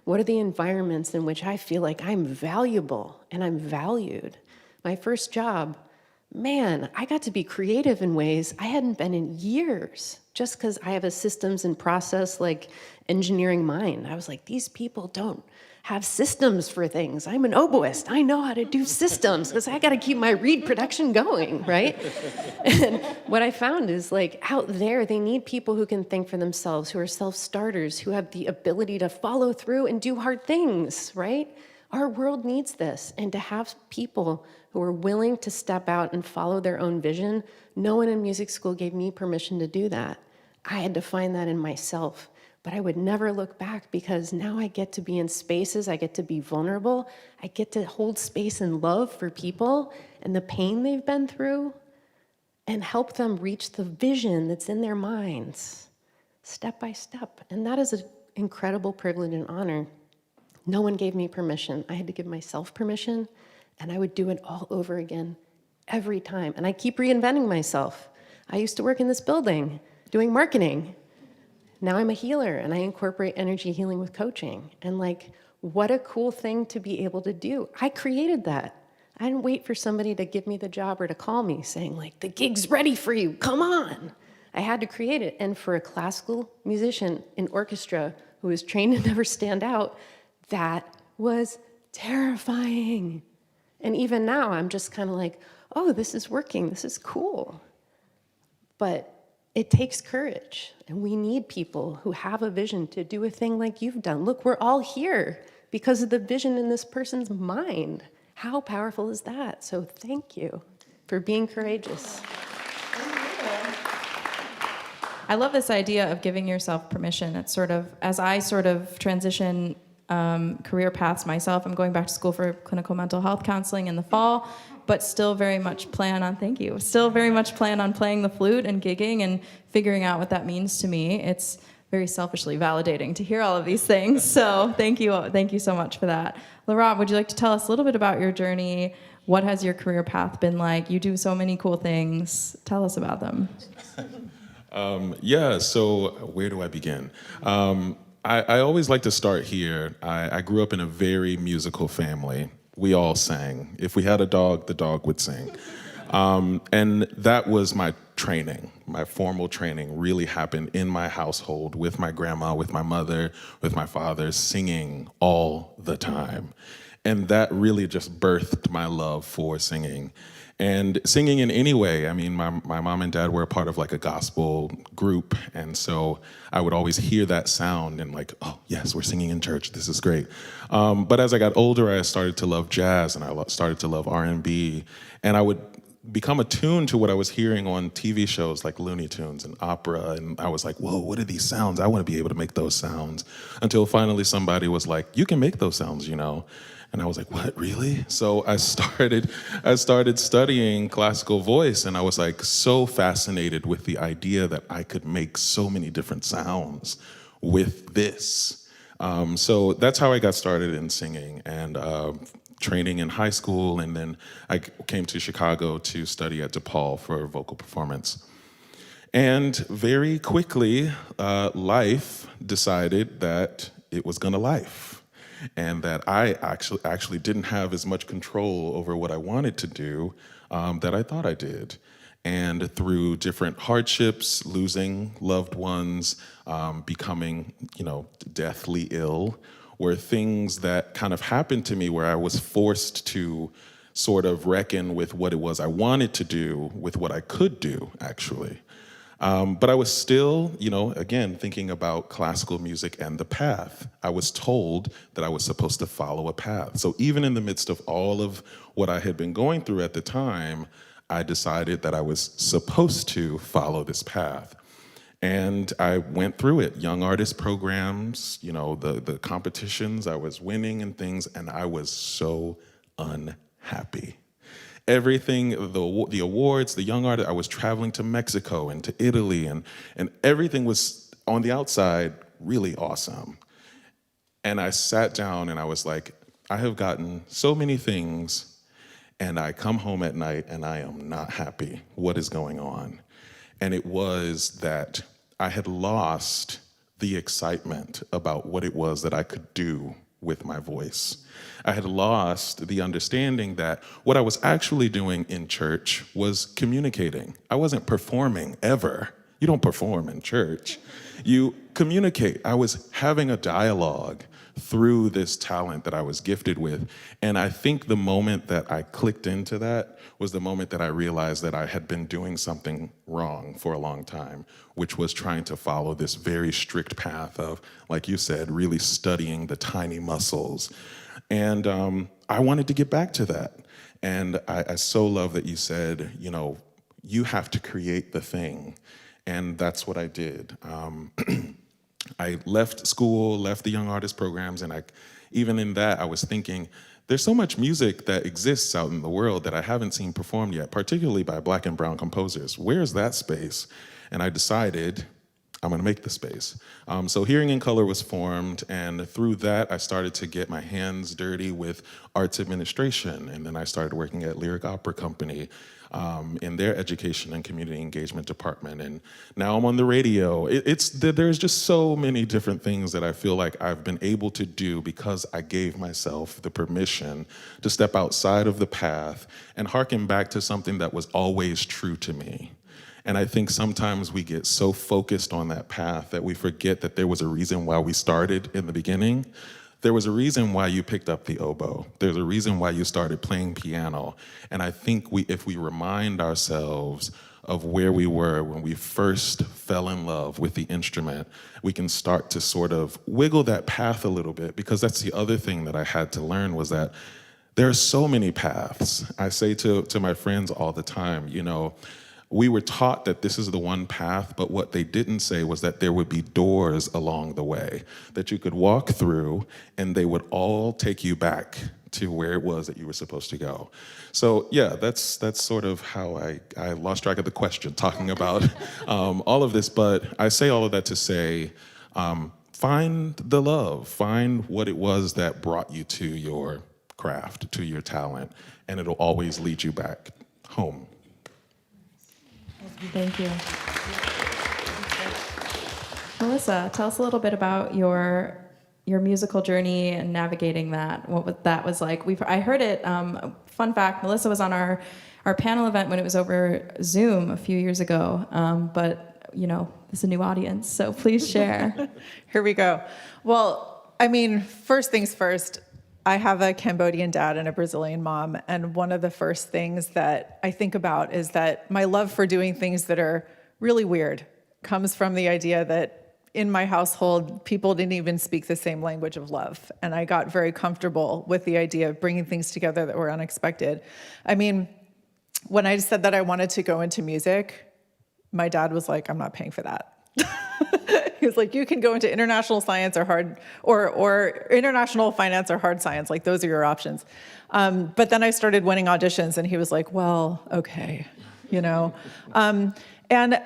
What are the environments in which I feel like I'm valuable and I'm valued? My first job, man, I got to be creative in ways I hadn't been in years, just because I have a systems and process like engineering mind. I was like, these people don't have systems for things. I'm an oboist. I know how to do systems because I got to keep my reed production going, right? And what I found is like out there, they need people who can think for themselves, who are self-starters, who have the ability to follow through and do hard things, right? Our world needs this. And to have people who are willing to step out and follow their own vision, no one in music school gave me permission to do that. I had to find that in myself. But I would never look back because now I get to be in spaces, I get to be vulnerable, I get to hold space and love for people and the pain they've been through and help them reach the vision that's in their minds, step by step. And that is an incredible privilege and honor. No one gave me permission. I had to give myself permission, and I would do it all over again every time. And I keep reinventing myself. I used to work in this building doing marketing. Now I'm a healer and I incorporate energy healing with coaching. And like, what a cool thing to be able to do. I created that. I didn't wait for somebody to give me the job or to call me saying like, the gig's ready for you, come on. I had to create it. And for a classical musician in orchestra who was trained to never stand out, that was terrifying. And even now I'm just kind of like, oh, this is working, this is cool. But it takes courage, and we need people who have a vision to do a thing like you've done. Look, we're all here because of the vision in this person's mind. How powerful is that? So thank you for being courageous. I love this idea of giving yourself permission. It's sort of, as I sort of transition career paths myself, I'm going back to school for clinical mental health counseling in the fall, but still very much plan on playing the flute and gigging and figuring out what that means to me. It's very selfishly validating to hear all of these things. So thank you so much for that. Laurent, would you like to tell us a little bit about your journey? What has your career path been like? You do so many cool things. Tell us about them. So where do I begin? I always like to start here. I grew up in a very musical family. We all sang. If we had a dog, the dog would sing. And that was my training. My formal training really happened in my household with my grandma, with my mother, with my father, singing all the time. And that really just birthed my love for singing. And singing in any way. I mean, my mom and dad were a part of like a gospel group. And so I would always hear that sound and like, oh, yes, we're singing in church. This is great. But as I got older, I started to love jazz and I started to love R&B. And I would become attuned to what I was hearing on TV shows like Looney Tunes and opera. And I was like, whoa, what are these sounds? I want to be able to make those sounds. Until finally somebody was like, you can make those sounds, you know? And I was like, what, really? So I started studying classical voice, and I was like so fascinated with the idea that I could make so many different sounds with this. So that's how I got started in singing and training in high school, and then I came to Chicago to study at DePaul for vocal performance. And very quickly, life decided that it was gonna life. And that I actually didn't have as much control over what I wanted to do that I thought I did. And through different hardships, losing loved ones, becoming, deathly ill, were things that kind of happened to me where I was forced to sort of reckon with what it was I wanted to do with what I could do, actually. But I was still, again, thinking about classical music and the path. I was told that I was supposed to follow a path. So even in the midst of all of what I had been going through at the time, I decided that I was supposed to follow this path. And I went through it, young artist programs, you know, the competitions, I was winning and things, and I was so unhappy. Everything, the awards, the young artist, I was traveling to Mexico and to Italy, and everything was on the outside really awesome. And I sat down and I was like, I have gotten so many things, and I come home at night and I am not happy. What is going on? And it was that I had lost the excitement about what it was that I could do with my voice. I had lost the understanding that what I was actually doing in church was communicating. I wasn't performing ever. You don't perform in church. You communicate. I was having a dialogue through this talent that I was gifted with. And I think the moment that I clicked into that was the moment that I realized that I had been doing something wrong for a long time, which was trying to follow this very strict path of, like you said, really studying the tiny muscles. And I wanted to get back to that. And I so love that you said, you know, you have to create the thing. And that's what I did. I left school, left the young artist programs, and even in that, I was thinking, there's so much music that exists out in the world that I haven't seen performed yet, particularly by Black and brown composers. Where's that space? And I decided, I'm gonna make the space. So Hearing in Color was formed, and through that, I started to get my hands dirty with arts administration, and then I started working at Lyric Opera Company, in their education and community engagement department. And now I'm on the radio. There's just so many different things that I feel like I've been able to do because I gave myself the permission to step outside of the path and hearken back to something that was always true to me. And I think sometimes we get so focused on that path that we forget that there was a reason why we started in the beginning. There was a reason why you picked up the oboe. There's a reason why you started playing piano. And I think if we remind ourselves of where we were when we first fell in love with the instrument, we can start to sort of wiggle that path a little bit, because that's the other thing that I had to learn was that there are so many paths. I say to my friends all the time, you know, we were taught that this is the one path, but what they didn't say was that there would be doors along the way that you could walk through, and they would all take you back to where it was that you were supposed to go. So yeah, that's sort of how I lost track of the question, talking about all of this, but I say all of that to say, find the love, find what it was that brought you to your craft, to your talent, and it'll always lead you back home. Thank you. Melissa, tell us a little bit about your musical journey and navigating that. That was like. I heard it. Fun fact: Melissa was on our panel event when it was over Zoom a few years ago. But you know, it's a new audience, so please share. Here we go. Well, I mean, first things first. I have a Cambodian dad and a Brazilian mom, and one of the first things that I think about is that my love for doing things that are really weird comes from the idea that in my household, people didn't even speak the same language of love, and I got very comfortable with the idea of bringing things together that were unexpected. I mean, when I said that I wanted to go into music, my dad was like, I'm not paying for that. He was like, you can go into international science or international finance or hard science. Like, those are your options. But then I started winning auditions, and he was like, well, okay, you know. And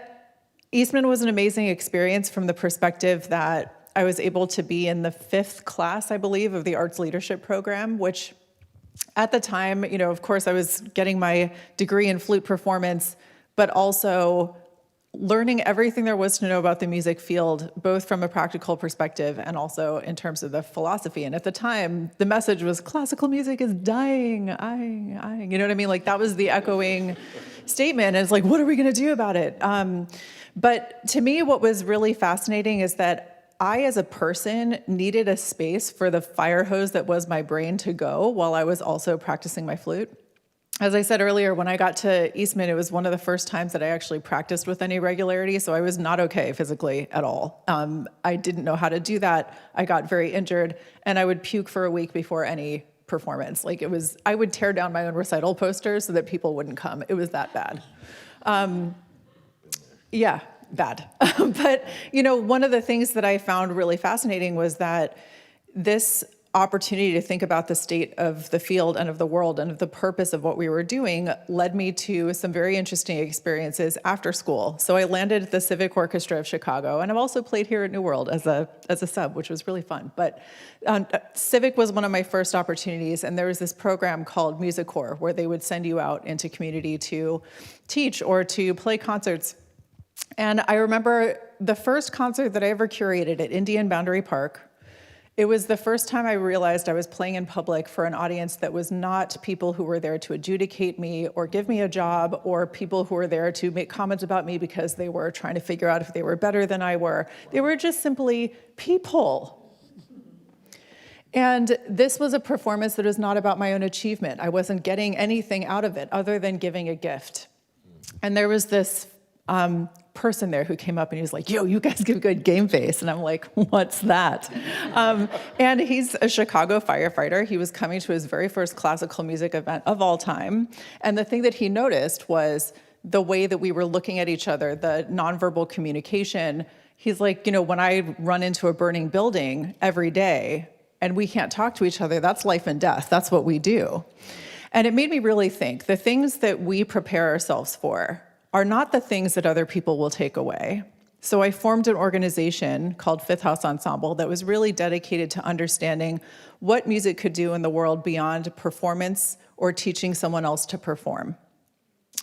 Eastman was an amazing experience from the perspective that I was able to be in the 5th class, I believe, of the Arts Leadership Program, which at the time, you know, of course, I was getting my degree in flute performance, but also learning everything there was to know about the music field, both from a practical perspective and also in terms of the philosophy. And at the time, the message was classical music is dying, you know what I mean? Like, that was the echoing statement. And it's like, what are we gonna do about it? But to me, what was really fascinating is that I, as a person, needed a space for the fire hose that was my brain to go while I was also practicing my flute. As I said earlier, when I got to Eastman, it was one of the first times that I actually practiced with any regularity, so I was not okay physically at all. I didn't know how to do that. I got very injured, and I would puke for a week before any performance. Like, I would tear down my own recital posters so that people wouldn't come. It was that bad. Yeah, bad. But, one of the things that I found really fascinating was that this opportunity to think about the state of the field and of the world and of the purpose of what we were doing led me to some very interesting experiences after school. So I landed at the Civic Orchestra of Chicago, and I've also played here at New World as a sub, which was really fun. But Civic was one of my first opportunities, and there was this program called Music Corps where they would send you out into community to teach or to play concerts. And I remember the first concert that I ever curated at Indian Boundary Park. It was the first time I realized I was playing in public for an audience that was not people who were there to adjudicate me or give me a job, or people who were there to make comments about me because they were trying to figure out if they were better than I were. They were just simply people. And this was a performance that was not about my own achievement. I wasn't getting anything out of it other than giving a gift. And there was this person there who came up and he was like, yo, you guys give good game face. And I'm like, what's that? And he's a Chicago firefighter. He was coming to his very first classical music event of all time. And the thing that he noticed was the way that we were looking at each other, the nonverbal communication. He's like, when I run into a burning building every day and we can't talk to each other, that's life and death. That's what we do. And it made me really think, the things that we prepare ourselves for are not the things that other people will take away. So I formed an organization called Fifth House Ensemble that was really dedicated to understanding what music could do in the world beyond performance or teaching someone else to perform.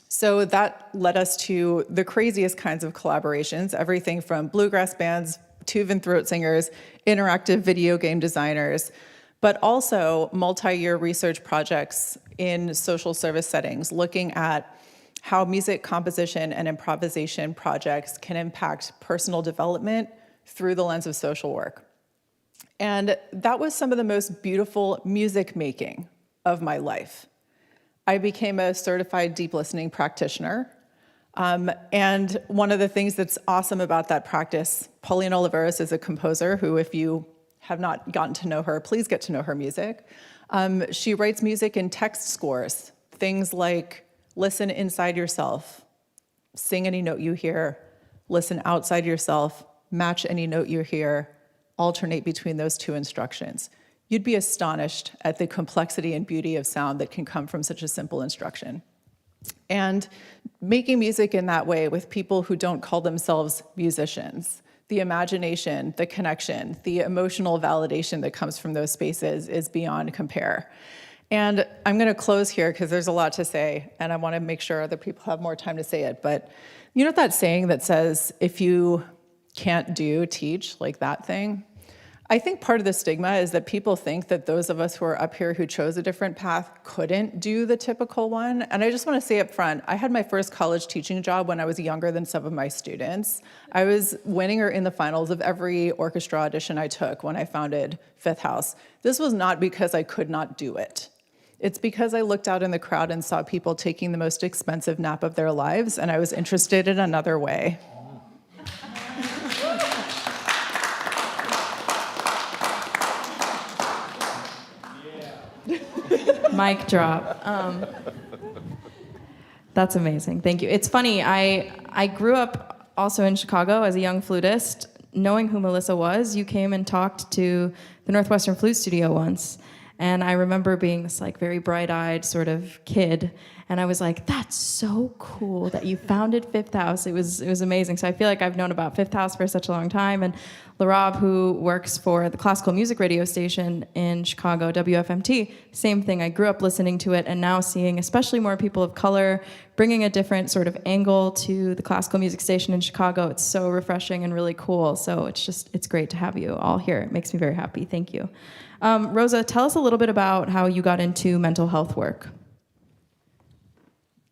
So that led us to the craziest kinds of collaborations, everything from bluegrass bands, tube and throat singers, interactive video game designers, but also multi-year research projects in social service settings, looking at how music composition and improvisation projects can impact personal development through the lens of social work. And that was some of the most beautiful music making of my life. I became a certified deep listening practitioner. And one of the things that's awesome about that practice, Pauline Oliveros is a composer who, if you have not gotten to know her, please get to know her music. She writes music in text scores, things like listen inside yourself, sing any note you hear, listen outside yourself, match any note you hear, alternate between those two instructions. You'd be astonished at the complexity and beauty of sound that can come from such a simple instruction. And making music in that way with people who don't call themselves musicians, the imagination, the connection, the emotional validation that comes from those spaces is beyond compare. And I'm going to close here because there's a lot to say, and I want to make sure other people have more time to say it. But you know that saying that says, if you can't do, teach, like that thing? I think part of the stigma is that people think that those of us who are up here who chose a different path couldn't do the typical one. And I just want to say up front, I had my first college teaching job when I was younger than some of my students. I was winning or in the finals of every orchestra audition I took when I founded Fifth House. This was not because I could not do it. It's because I looked out in the crowd and saw people taking the most expensive nap of their lives, and I was interested in another way. Mic drop. That's amazing. Thank you. It's funny. I grew up also in Chicago as a young flutist. Knowing who Melissa was, you came and talked to the Northwestern Flute Studio once. And I remember being this like very bright-eyed sort of kid, and I was like, "That's so cool that you founded Fifth House." It was amazing. So I feel like I've known about Fifth House for such a long time. And LaRob, who works for the classical music radio station in Chicago, WFMT, same thing. I grew up listening to it, and now seeing especially more people of color bringing a different sort of angle to the classical music station in Chicago. It's so refreshing and really cool. So it's great to have you all here. It makes me very happy. Thank you. Rosa, tell us a little bit about how you got into mental health work.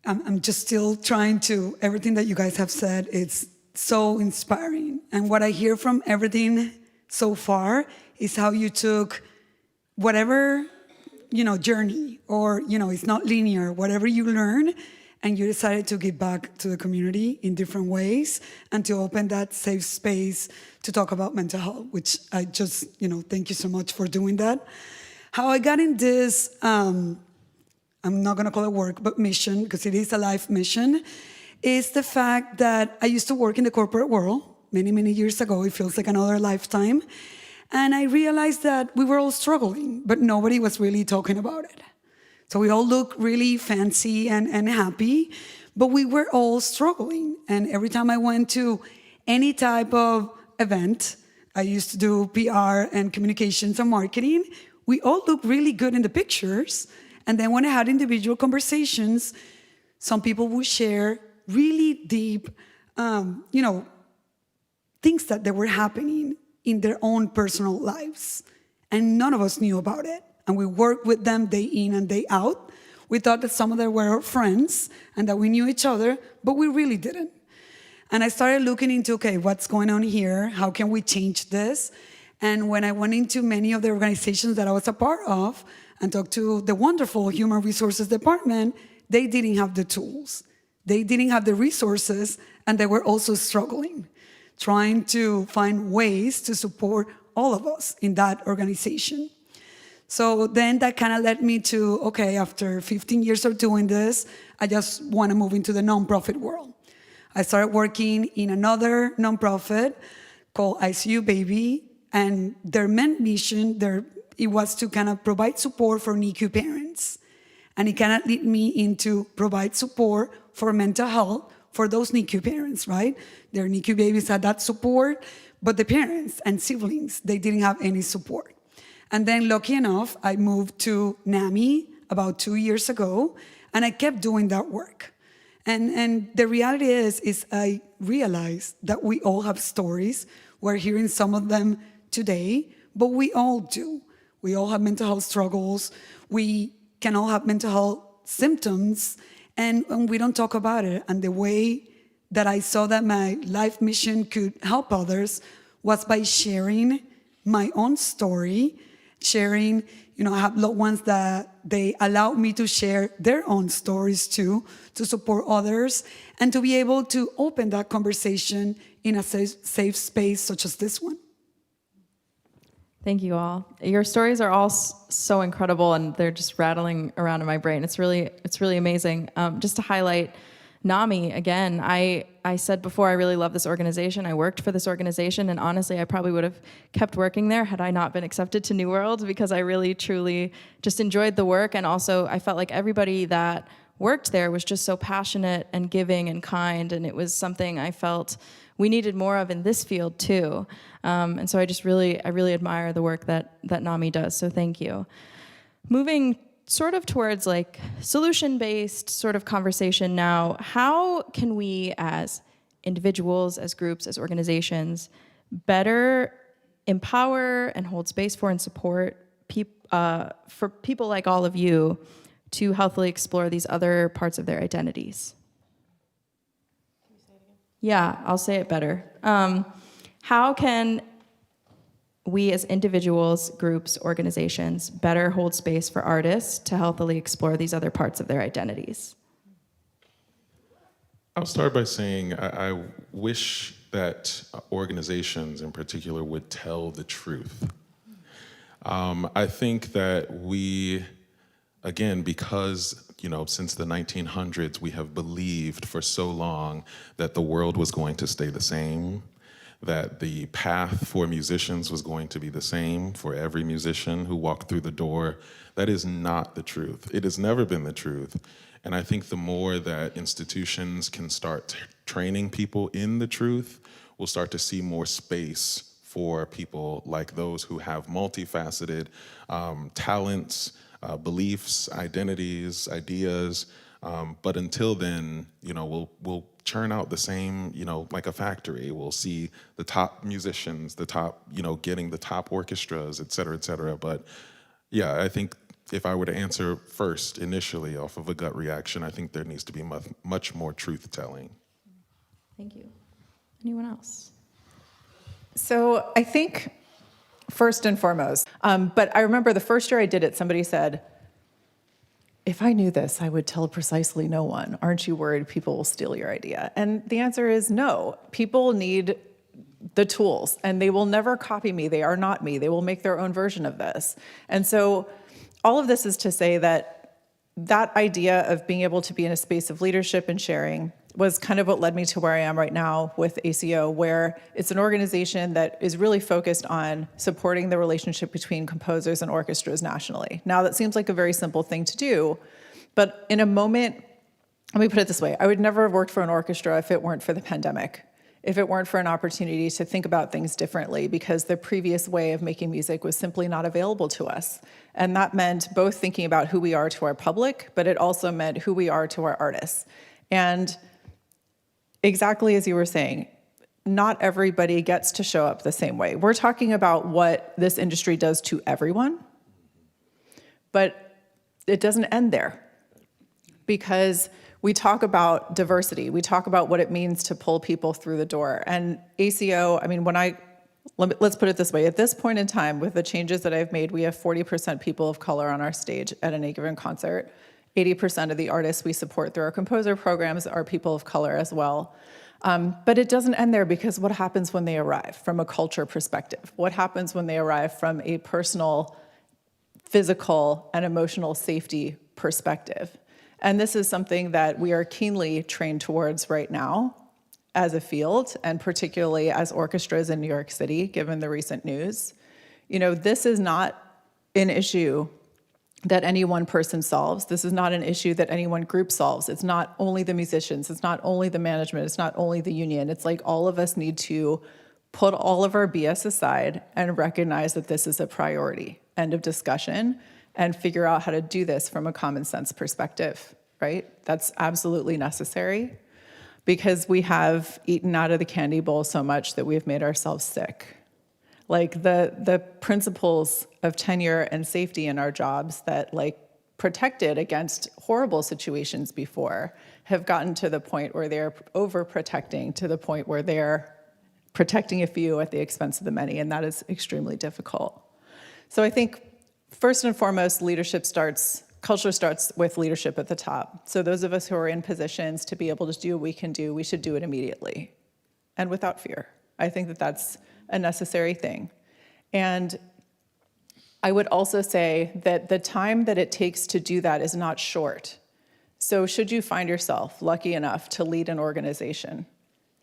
I'm just still trying to, everything that you guys have said, it's so inspiring. And what I hear from everything so far is how you took whatever, journey, or, it's not linear, whatever you learn, and you decided to give back to the community in different ways and to open that safe space to talk about mental health, which I just, thank you so much for doing that. How I got in this, I'm not gonna call it work, but mission, because it is a life mission, is the fact that I used to work in the corporate world many, many years ago. It feels like another lifetime. And I realized that we were all struggling, but nobody was really talking about it. So we all look really fancy and happy, but we were all struggling. And every time I went to any type of event, I used to do PR and communications and marketing, we all looked really good in the pictures. And then when I had individual conversations, some people would share really deep, things that they were happening in their own personal lives. And none of us knew about it. And we worked with them day in and day out. We thought that some of them were our friends and that we knew each other, but we really didn't. And I started looking into, okay, what's going on here? How can we change this? And when I went into many of the organizations that I was a part of and talked to the wonderful human resources department, they didn't have the tools. They didn't have the resources, and they were also struggling, trying to find ways to support all of us in that organization. So then that kind of led me to, okay, after 15 years of doing this, I just want to move into the nonprofit world. I started working in another nonprofit called ICU Baby, and their main mission, it was to kind of provide support for NICU parents. And it kind of led me into provide support for mental health for those NICU parents, right? Their NICU babies had that support, but the parents and siblings, they didn't have any support. And then, lucky enough, I moved to NAMI about 2 years ago, and I kept doing that work. And the reality is I realized that we all have stories. We're hearing some of them today, but we all do. We all have mental health struggles. We can all have mental health symptoms, and we don't talk about it. And the way that I saw that my life mission could help others was by sharing my own story, sharing, I have loved ones that they allow me to share their own stories too, to support others, and to be able to open that conversation in a safe space such as this one. Thank you all. Your stories are all so incredible, and they're just rattling around in my brain. It's really amazing. Just to highlight NAMI again, I said before I really love this organization. I worked for this organization, and honestly, I probably would have kept working there had I not been accepted to New World, because I really, truly just enjoyed the work, and also I felt like everybody that worked there was just so passionate and giving and kind, and it was something I felt we needed more of in this field too. And so I really admire the work that NAMI does, so thank you. Moving sort of towards like solution-based sort of conversation now, how can we as individuals, as groups, as organizations, better empower and hold space for and support for people like all of you to healthily explore these other parts of their identities? Can you say it again? Yeah, I'll say it better. How can we as individuals, groups, organizations better hold space for artists to healthily explore these other parts of their identities? I'll start by saying I wish that organizations in particular would tell the truth. I think that we, again, because since the 1900s, we have believed for so long that the world was going to stay the same, that the path for musicians was going to be the same for every musician who walked through the door. That is not the truth. It has never been the truth. And I think the more that institutions can start training people in the truth, we'll start to see more space for people like those who have multifaceted talents, beliefs, identities, ideas. But until then, we'll churn out the same, like a factory. We'll see the top musicians, the top, getting the top orchestras, et cetera, et cetera. But yeah, I think if I were to answer first, initially, off of a gut reaction, I think there needs to be much more truth-telling. Thank you. Anyone else? So I think first and foremost, but I remember the first year I did it, somebody said, if I knew this, I would tell precisely no one. Aren't you worried people will steal your idea? And the answer is no. People need the tools, and they will never copy me. They are not me. They will make their own version of this. And so all of this is to say that idea of being able to be in a space of leadership and sharing was kind of what led me to where I am right now with ACO, where it's an organization that is really focused on supporting the relationship between composers and orchestras nationally. Now, that seems like a very simple thing to do, but in a moment, let me put it this way, I would never have worked for an orchestra if it weren't for the pandemic, if it weren't for an opportunity to think about things differently, because the previous way of making music was simply not available to us. And that meant both thinking about who we are to our public, but it also meant who we are to our artists. And exactly as you were saying, not everybody gets to show up the same way. We're talking about what this industry does to everyone, but it doesn't end there, because we talk about diversity. We talk about what it means to pull people through the door. And ACO, I mean, let's put it this way. At this point in time, with the changes that I've made, we have 40% people of color on our stage at any given concert. 80% of the artists we support through our composer programs are people of color as well. But it doesn't end there, because what happens when they arrive from a culture perspective? What happens when they arrive from a personal, physical, and emotional safety perspective? And this is something that we are keenly trained towards right now as a field, and particularly as orchestras in New York City, given the recent news. You know, this is not an issue that any one person solves. This is not an issue that any one group solves. It's not only the musicians, it's not only the management, it's not only the union. It's like all of us need to put all of our BS aside and recognize that this is a priority. End of discussion. And figure out how to do this from a common sense perspective, right? That's absolutely necessary, because we have eaten out of the candy bowl so much that we've made ourselves sick. Like the principles of tenure and safety in our jobs that like protected against horrible situations before have gotten to the point where they're overprotecting, to the point where they're protecting a few at the expense of the many, and that is extremely difficult. So I think first and foremost, culture starts with leadership at the top. So those of us who are in positions to be able to do what we can do, we should do it immediately and without fear. I think that that's a necessary thing. And I would also say that the time that it takes to do that is not short. So should you find yourself lucky enough to lead an organization,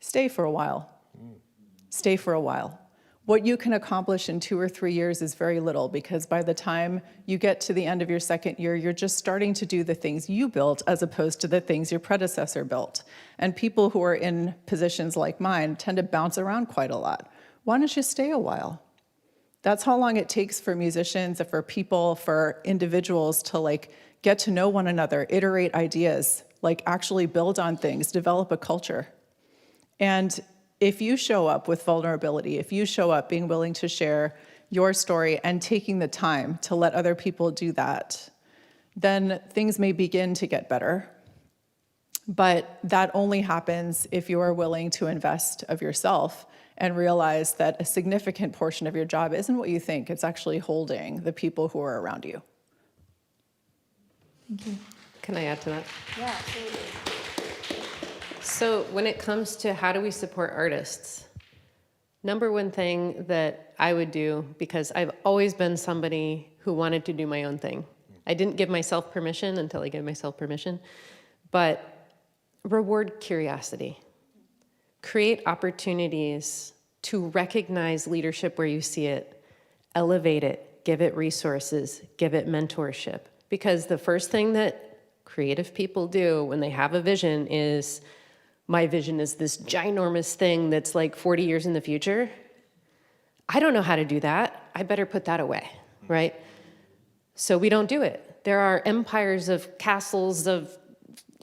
stay for a while. Stay for a while. What you can accomplish in 2 or 3 years is very little, because by the time you get to the end of your second year, you're just starting to do the things you built as opposed to the things your predecessor built. And people who are in positions like mine tend to bounce around quite a lot. Why don't you stay a while? That's how long it takes for musicians, for people, for individuals to like get to know one another, iterate ideas, like actually build on things, develop a culture. And if you show up with vulnerability, if you show up being willing to share your story and taking the time to let other people do that, then things may begin to get better. But that only happens if you are willing to invest of yourself and realize that a significant portion of your job isn't what you think. It's actually holding the people who are around you. Thank you. Can I add to that? Yeah, absolutely. So when it comes to how do we support artists, number one thing that I would do, because I've always been somebody who wanted to do my own thing. I didn't give myself permission until I gave myself permission, but reward curiosity. Create opportunities to recognize leadership where you see it, elevate it, give it resources, give it mentorship. Because the first thing that creative people do when they have a vision is, my vision is this ginormous thing that's like 40 years in the future. I don't know how to do that. I better put that away, right? So we don't do it. There are empires of castles of,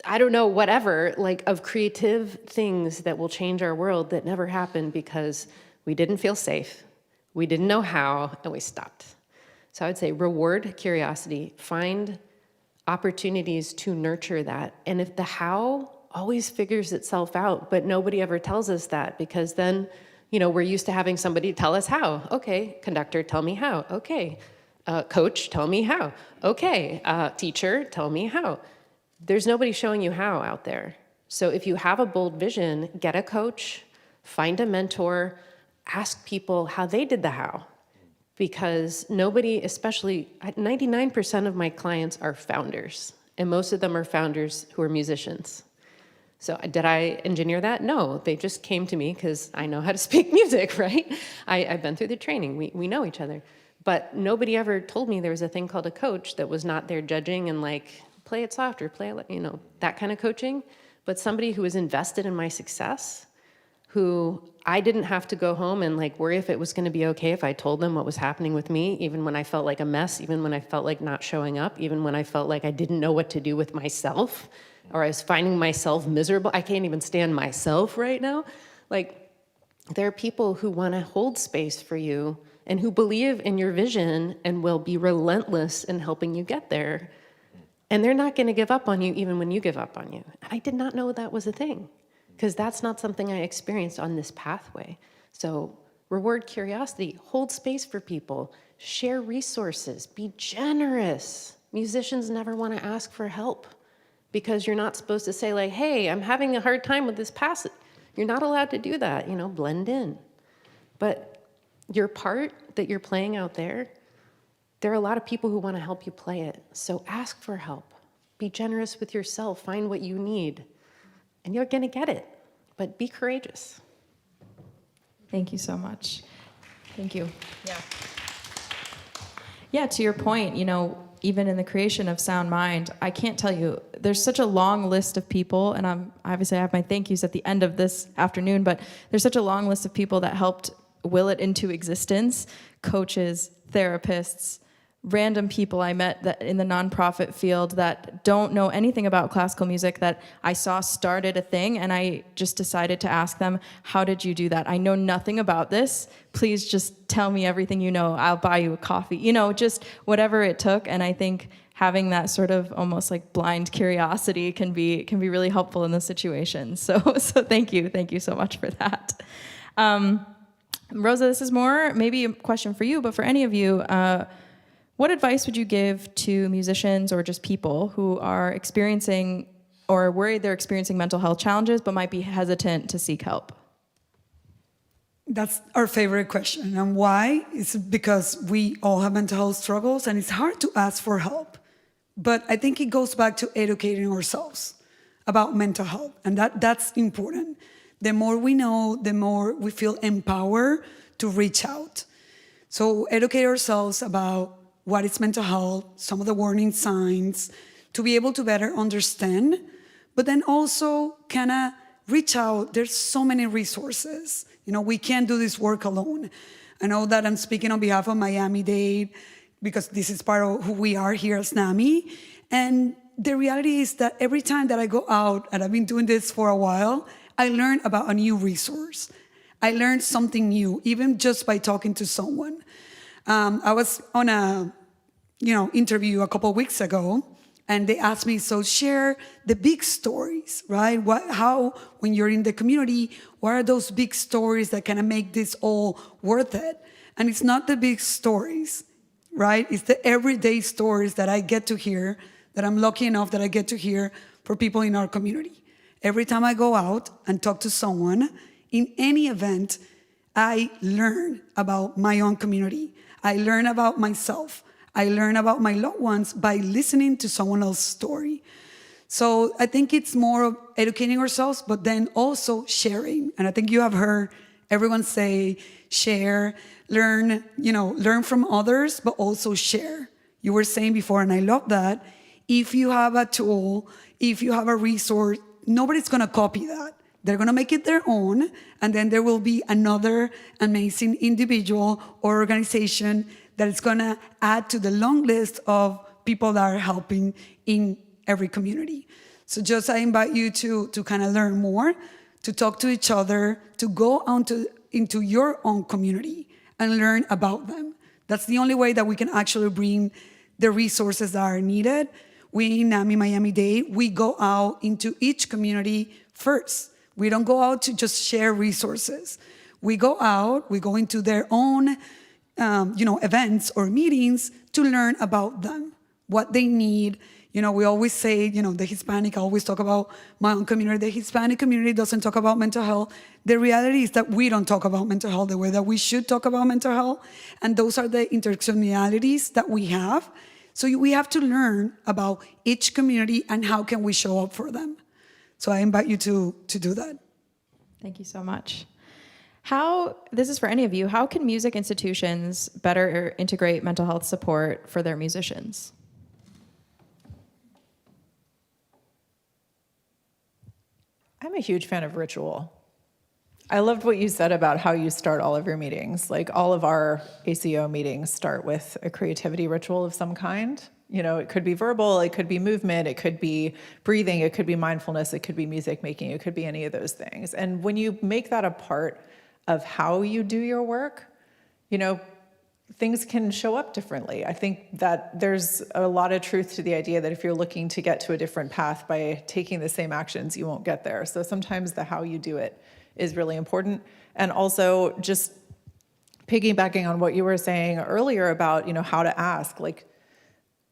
I don't know, whatever, like of creative things that will change our world that never happened because we didn't feel safe, we didn't know how, and we stopped. So I would say reward curiosity, find opportunities to nurture that. And if the how always figures itself out, but nobody ever tells us that, because then, you know, we're used to having somebody tell us how. Okay, conductor, tell me how. Okay, coach, tell me how. Okay, teacher, tell me how. There's nobody showing you how out there. So if you have a bold vision, get a coach, find a mentor, ask people how they did the how. Because nobody, especially 99% of my clients are founders, and most of them are founders who are musicians. So did I engineer that? No, they just came to me because I know how to speak music, right? I've been through the training. We know each other. But nobody ever told me there was a thing called a coach that was not there judging and like, play it softer, play it, you know, that kind of coaching. But somebody who was invested in my success, who I didn't have to go home and like worry if it was going to be okay if I told them what was happening with me, even when I felt like a mess, even when I felt like not showing up, even when I felt like I didn't know what to do with myself, or I was finding myself miserable. I can't even stand myself right now. Like, there are people who want to hold space for you and who believe in your vision and will be relentless in helping you get there. And they're not going to give up on you even when you give up on you. I did not know that was a thing, because that's not something I experienced on this pathway. So reward curiosity, hold space for people, share resources, be generous. Musicians never want to ask for help, because you're not supposed to say like, hey, I'm having a hard time with this passage. You're not allowed to do that, you know, blend in. But your part that you're playing out there are a lot of people who want to help you play it. So ask for help. Be generous with yourself. Find what you need. And you're going to get it. But be courageous. Thank you so much. Thank you. Yeah, to your point, you know, even in the creation of Sound Mind, I can't tell you, there's such a long list of people, and obviously I have my thank yous at the end of this afternoon, but there's such a long list of people that helped will it into existence: coaches, therapists, random people I met that in the nonprofit field that don't know anything about classical music that I saw started a thing, and I just decided to ask them, how did you do that? I know nothing about this. Please just tell me everything you know. I'll buy you a coffee. You know, just whatever it took. And I think having that sort of almost like blind curiosity can be really helpful in this situation. So thank you so much for that. Rosa, this is more maybe a question for you, but for any of you, what advice would you give to musicians or just people who are experiencing or are worried they're experiencing mental health challenges but might be hesitant to seek help? That's our favorite question. And why? It's because we all have mental health struggles and it's hard to ask for help. But I think it goes back to educating ourselves about mental health. And that's important. The more we know, the more we feel empowered to reach out. So educate ourselves about what is mental health, some of the warning signs, to be able to better understand, but then also kind of reach out. There's so many resources. You know, we can't do this work alone. I know that I'm speaking on behalf of Miami-Dade because this is part of who we are here as NAMI. And the reality is that every time that I go out, and I've been doing this for a while, I learn about a new resource. I learned something new, even just by talking to someone. I was on a interview a couple of weeks ago, and they asked me, so share the big stories, right? How, when you're in the community, what are those big stories that kind of make this all worth it? And it's not the big stories, right? It's the everyday stories that I get to hear, that I'm lucky enough that I get to hear for people in our community. Every time I go out and talk to someone, in any event, I learn about my own community. I learn about myself. I learn about my loved ones by listening to someone else's story. So I think it's more of educating ourselves, but then also sharing. And I think you have heard everyone say, share, learn from others, but also share. You were saying before, and I love that, if you have a tool, if you have a resource, nobody's gonna copy that. They're gonna make it their own, and then there will be another amazing individual or organization that is gonna add to the long list of people that are helping in every community. So just I invite you to kind of learn more, to talk to each other, to go into your own community and learn about them. That's the only way that we can actually bring the resources that are needed. We in NAMI Miami-Dade, we go out into each community first. We don't go out to just share resources. We go out, we go into their own events or meetings to learn about them, what they need. We always say, the Hispanic, I always talk about my own community. The Hispanic community doesn't talk about mental health. The reality is that we don't talk about mental health the way that we should talk about mental health. And those are the intersectionalities that we have. So we have to learn about each community and how can we show up for them. So I invite you to do that. Thank you so much. This is for any of you, how can music institutions better integrate mental health support for their musicians? I'm a huge fan of ritual. I loved what you said about how you start all of your meetings. Like all of our ACO meetings start with a creativity ritual of some kind. You know, it could be verbal, it could be movement, it could be breathing, it could be mindfulness, it could be music making, it could be any of those things. And when you make that a part of how you do your work, you know, things can show up differently. I think that there's a lot of truth to the idea that if you're looking to get to a different path by taking the same actions, you won't get there. So sometimes the how you do it is really important. And also just piggybacking on what you were saying earlier about, you know, how to ask, like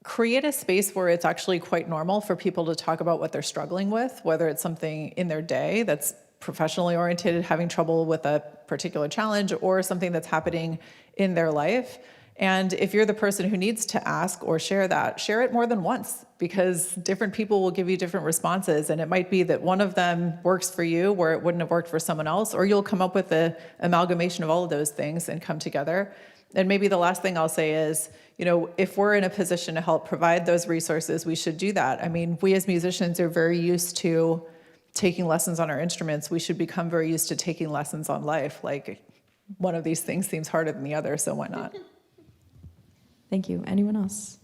create a space where it's actually quite normal for people to talk about what they're struggling with, whether it's something in their day that's professionally oriented, having trouble with a particular challenge, or something that's happening in their life. And if you're the person who needs to ask or share that, share it more than once, because different people will give you different responses. And it might be that one of them works for you where it wouldn't have worked for someone else, or you'll come up with an amalgamation of all of those things and come together. And maybe the last thing I'll say is, you know, if we're in a position to help provide those resources, we should do that. I mean, we as musicians are very used to taking lessons on our instruments. We should become very used to taking lessons on life. Like one of these things seems harder than the other, so why not? Thank you. Anyone else?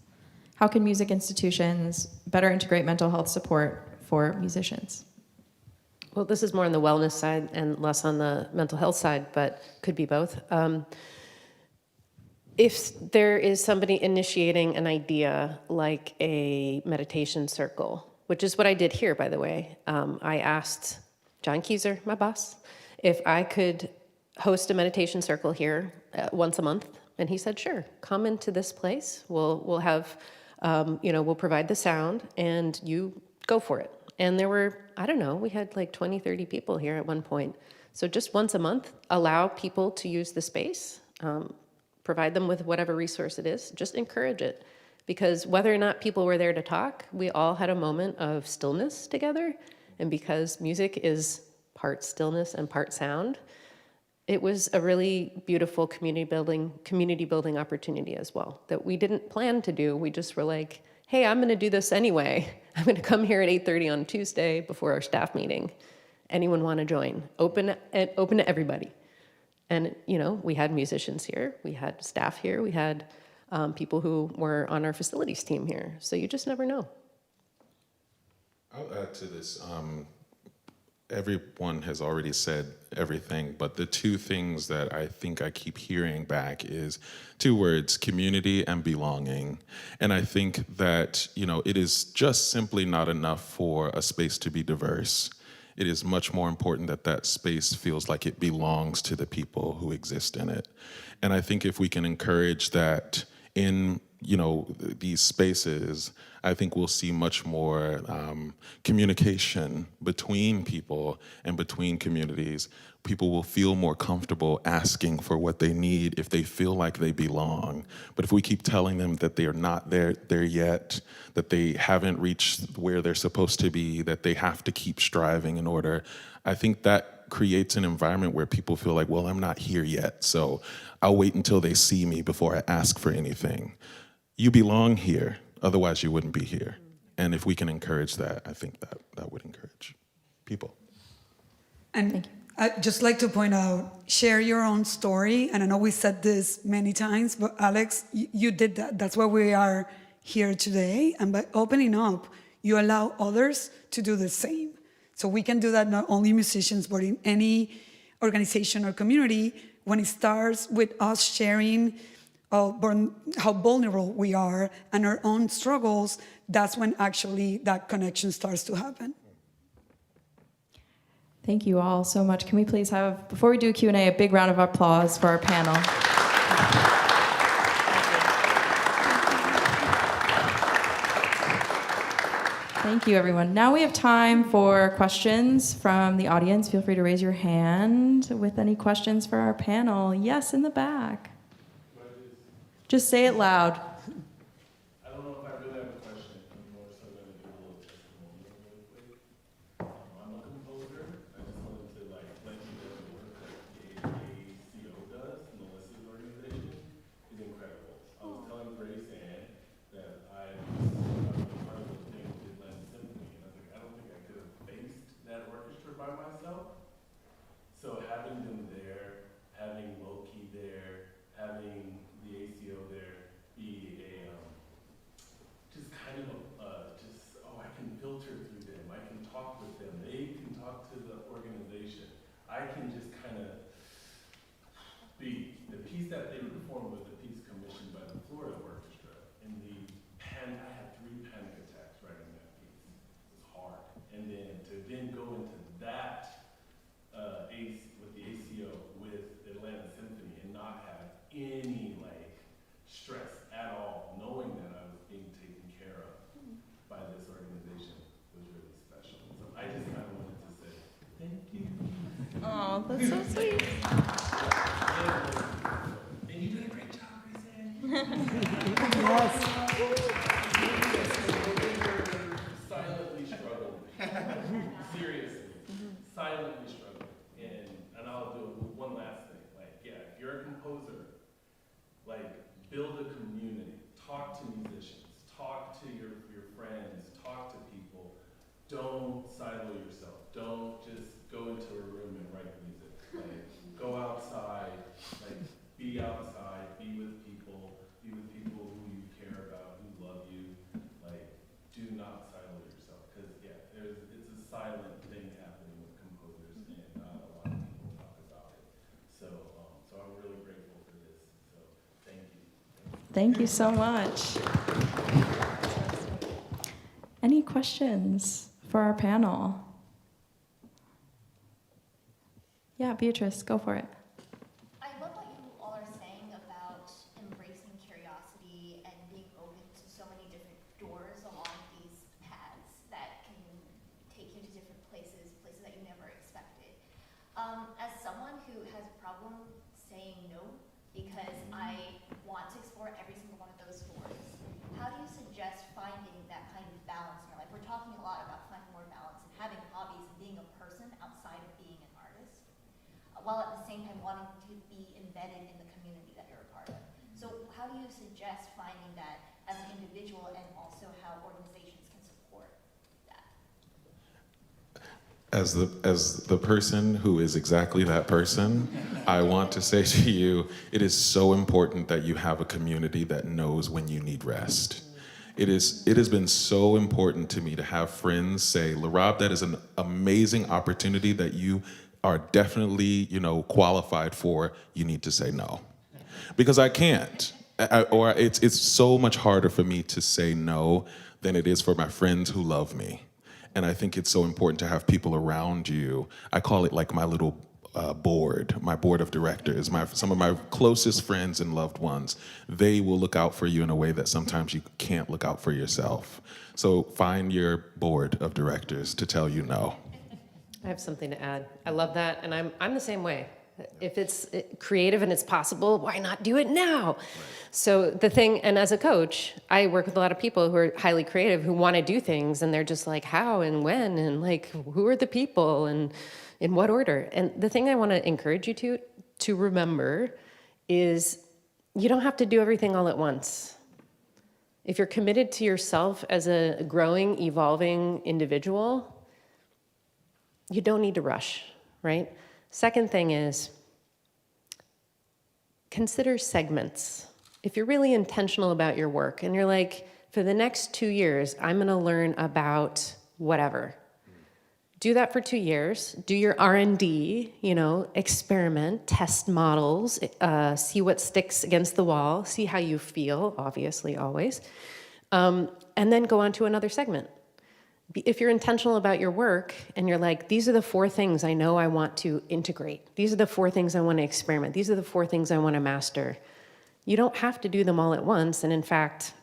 How can music institutions better integrate mental health support for musicians? Well, this is more on the wellness side and less on the mental health side, but could be both. If there is somebody initiating an idea like a meditation circle, which is what I did here, by the way, I asked John Keyser, my boss, if I could host a meditation circle here once a month. And he said, sure, come into this place. We'll have, we'll provide the sound and you go for it. And there were, I don't know, we had like 20, 30 people here at one point. So just once a month, allow people to use the space, provide them with whatever resource it is, just encourage it. Because whether or not people were there to talk, we all had a moment of stillness together. And because music is part stillness and part sound, it was a really beautiful community building opportunity as well that we didn't plan to do. We just were like, hey, I'm going to do this anyway. I'm going to come here at 8:30 on Tuesday before our staff meeting. Anyone want to join? Open to everybody. And, you know, we had musicians here. We had staff here. We had people who were on our facilities team here. So you just never know. I'll add to this. Everyone has already said everything, but the two things that I think I keep hearing back is two words: community and belonging. And I think that, you know, it is just simply not enough for a space to be diverse. It is much more important that that space feels like it belongs to the people who exist in it. And I think if we can encourage that in, you know, these spaces, I think we'll see much more communication between people and between communities. People will feel more comfortable asking for what they need if they feel like they belong. But if we keep telling them that they are not there yet, that they haven't reached where they're supposed to be, that they have to keep striving in order, I think that creates an environment where people feel like, well, I'm not here yet, so I'll wait until they see me before I ask for anything. You belong here, otherwise you wouldn't be here. And if we can encourage that, I think that would encourage people. And I'd just like to point out, share your own story. And I know we said this many times, but Alex, you did that. That's why we are here today. And by opening up, you allow others to do the same. So we can do that not only musicians, but in any organization or community. When it starts with us sharing how vulnerable we are and our own struggles, that's when actually that connection starts to happen. Thank you all so much. Can we please have, before we do Q&A, a big round of applause for our panel. Thank you, everyone. Now we have time for questions from the audience. Feel free to raise your hand with any questions for our panel. Yes, in the back. Just say it loud. I don't know if I really have a question. I'm more so going to do a little testimonial really quick. That's so sweet. And you did a great job, Grace. Yes. Silently struggled. Seriously, silently struggled. And I'll do one last thing. Like, yeah, if you're a composer, like, build a community. Talk to musicians. Talk to your friends. Talk to people. Don't silo yourself. Don't just go into a room and write music. Like, go outside. Like, be outside. Be with people. Be with people who you care about, who love you. Like, do not silo yourself. Because, yeah, it's a silent thing happening with composers, and not a lot of people talk about it. So I'm really grateful for this. So thank you. Thank you so much. Any questions for our panel? Yeah, Beatrice, go for it. I love what you all are saying about embracing curiosity and being open to so many different doors along these paths that can take you to different places, places that you never expected. As someone who has a problem saying no because I want to explore every single one of those doors, how do you suggest finding that kind of balance in your life? We're talking a lot about finding more balance and having hobbies and being a person outside of being an artist, while at the same time wanting to be embedded in the community that you're a part of. So how do you suggest finding that as an individual, and also how organizations can support that? As the person who is exactly that person, I want to say to you, it is so important that you have a community that knows when you need rest. It has been so important to me to have friends say, LaRob, that is an amazing opportunity that you are definitely, qualified for. You need to say no. Because I can't. Or it's so much harder for me to say no than it is for my friends who love me. And I think it's so important to have people around you. I call it like my little board, my board of directors, some of my closest friends and loved ones. They will look out for you in a way that sometimes you can't look out for yourself. So find your board of directors to tell you no. I have something to add. I love that, and I'm the same way. If it's creative and it's possible, why not do it now? Right. So the thing, and as a coach, I work with a lot of people who are highly creative who want to do things, and they're just like, how and when, and like, who are the people, and in what order? And the thing I want to encourage you to remember is you don't have to do everything all at once. If you're committed to yourself as a growing, evolving individual, you don't need to rush, right? Second thing is, consider segments. If you're really intentional about your work and you're like, for the next 2 years, I'm gonna learn about whatever. Do that for 2 years, do your R&D, experiment, test models, see what sticks against the wall, see how you feel, obviously, always, and then go on to another segment. If you're intentional about your work and you're like, these are the 4 things I know I want to integrate. These are the 4 things I want to experiment. These are the 4 things I want to master. You don't have to do them all at once. And in fact,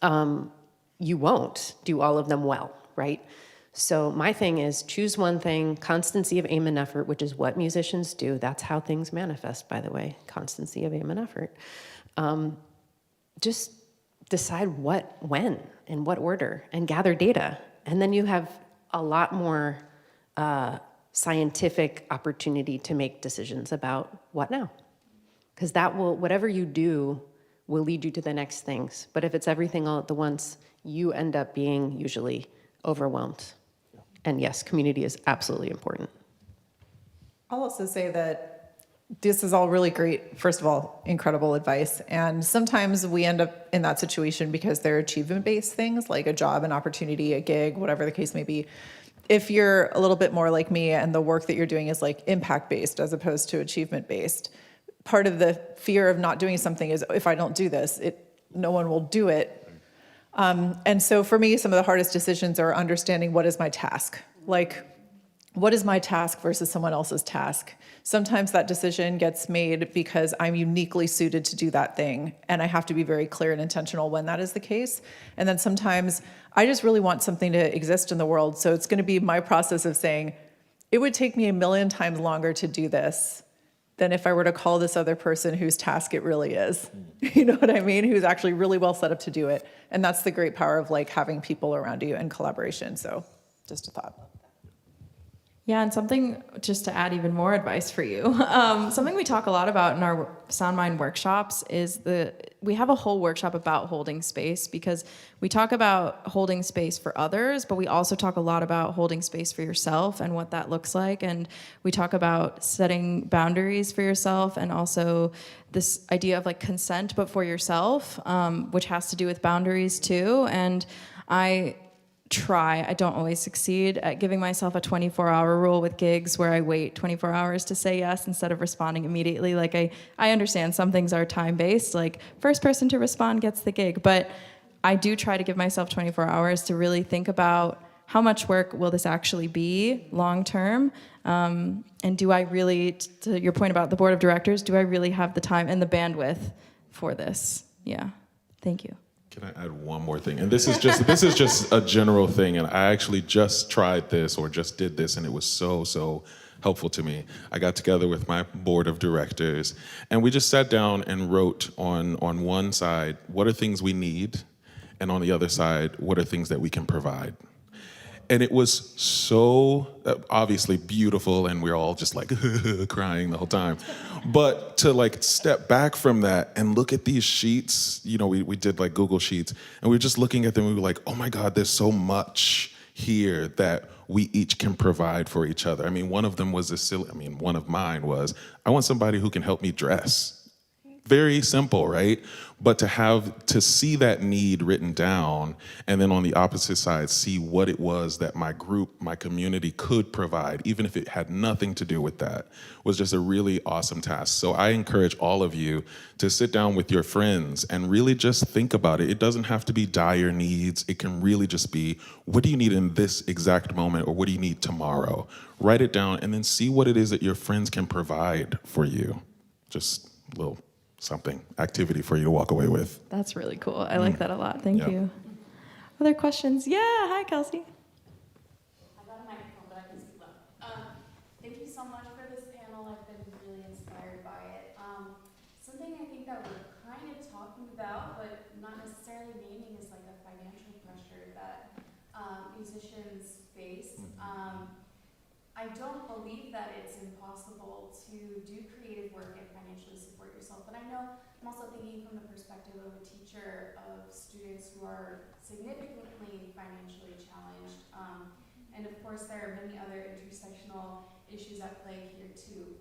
you won't do all of them well, right? So my thing is choose one thing, constancy of aim and effort, which is what musicians do. That's how things manifest, by the way, constancy of aim and effort. Just decide what, when, in what order, and gather data. And then you have a lot more scientific opportunity to make decisions about what now. Because whatever you do will lead you to the next things. But if it's everything all at the once, you end up being usually overwhelmed. And yes, community is absolutely important. I'll also say that this is all really great, first of all, incredible advice. And sometimes we end up in that situation because they're achievement-based things, like a job, an opportunity, a gig, whatever the case may be. If you're a little bit more like me and the work that you're doing is like impact-based as opposed to achievement-based, part of the fear of not doing something is, if I don't do this, no one will do it. And so for me, some of the hardest decisions are understanding what is my task. Like, what is my task versus someone else's task? Sometimes that decision gets made because I'm uniquely suited to do that thing, and I have to be very clear and intentional when that is the case. And then sometimes I just really want something to exist in the world, so it's going to be my process of saying, it would take me a million times longer to do this than if I were to call this other person whose task it really is. You know what I mean? Who's actually really well set up to do it. And that's the great power of like having people around you and collaboration. So just a thought. Yeah, and something just to add even more advice for you. Something we talk a lot about in our Sound Mind workshops is we have a whole workshop about holding space, because we talk about holding space for others, but we also talk a lot about holding space for yourself and what that looks like. And we talk about setting boundaries for yourself, and also this idea of like consent, but for yourself, which has to do with boundaries too. And I don't always succeed at giving myself a 24-hour rule with gigs where I wait 24 hours to say yes instead of responding immediately. Like I understand some things are time-based, like first person to respond gets the gig, but I do try to give myself 24 hours to really think about how much work will this actually be long-term, and do I really, to your point about the board of directors, do I really have the time and the bandwidth for this? Yeah, thank you. Can I add one more thing? And this is just a general thing, and I actually just tried this or just did this, and it was so helpful to me. I got together with my board of directors, and we just sat down and wrote on one side, what are things we need? And on the other side, what are things that we can provide? And it was so obviously beautiful, and we're all just like crying the whole time. But to like step back from that and look at these sheets, you know, we did like Google Sheets, and we were just looking at them, and we were like, oh my God, there's so much here that we each can provide for each other. I mean, one of mine was, I want somebody who can help me dress. Very simple, right? But to see that need written down, and then on the opposite side, see what it was that my group, my community could provide, even if it had nothing to do with that, was just a really awesome task. So I encourage all of you to sit down with your friends and really just think about it. It doesn't have to be dire needs. It can really just be, what do you need in this exact moment, or what do you need tomorrow? Write it down and then see what it is that your friends can provide for you. Just a little something, activity for you to walk away with. That's really cool. I like that a lot. Thank Yeah. you. Other questions? Yeah, hi, Kelsey. I got a microphone, but I can speak loud. Thank you so much for this panel. I've been really inspired by it. Something I think that we're kind of talking about, but not necessarily naming, is like a financial pressure that musicians face. I don't believe that it's impossible to do creative work and financially support yourself, but I know I'm also thinking from the perspective of a teacher of students who are significantly financially challenged. And of course, there are many other intersectional issues at play here too.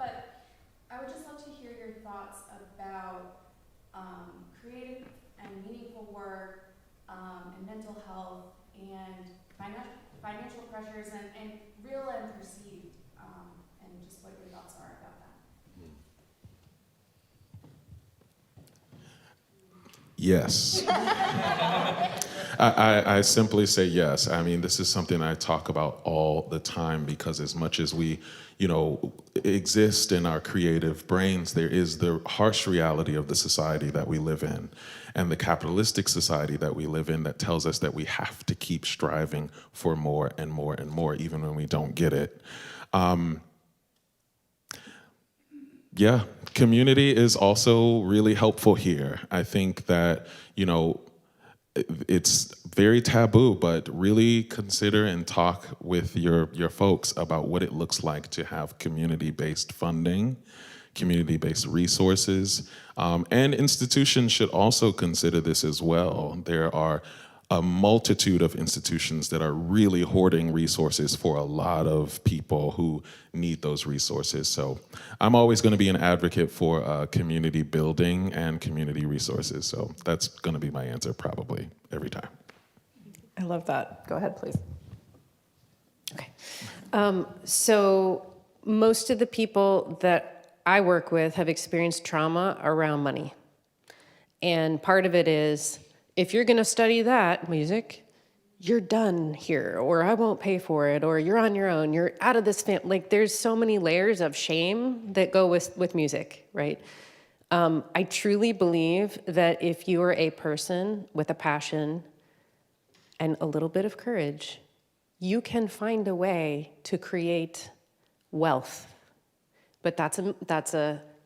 But I would just love to hear your thoughts about creative and meaningful work, and mental health, and financial pressures, and real and perceived, and just what your thoughts are about that. Yes. I simply say yes. I mean, this is something I talk about all the time, because as much as we, exist in our creative brains, there is the harsh reality of the society that we live in, and the capitalistic society that we live in, that tells us that we have to keep striving for more and more and more, even when we don't get it. Yeah, community is also really helpful here. I think that, it's very taboo, but really consider and talk with your folks about what it looks like to have community-based funding, community-based resources, and institutions should also consider this as well. There are a multitude of institutions that are really hoarding resources for a lot of people who need those resources. So I'm always going to be an advocate for community building and community resources. So that's going to be my answer probably every time. I love that. Go ahead, please. Okay. So most of the people that I work with have experienced trauma around money. And part of it is, if you're going to study that, music, you're done here, or I won't pay for it, or you're on your own, you're out of this family. Like, there's so many layers of shame that go with music, right? I truly believe that if you are a person with a passion and a little bit of courage, you can find a way to create wealth. But that's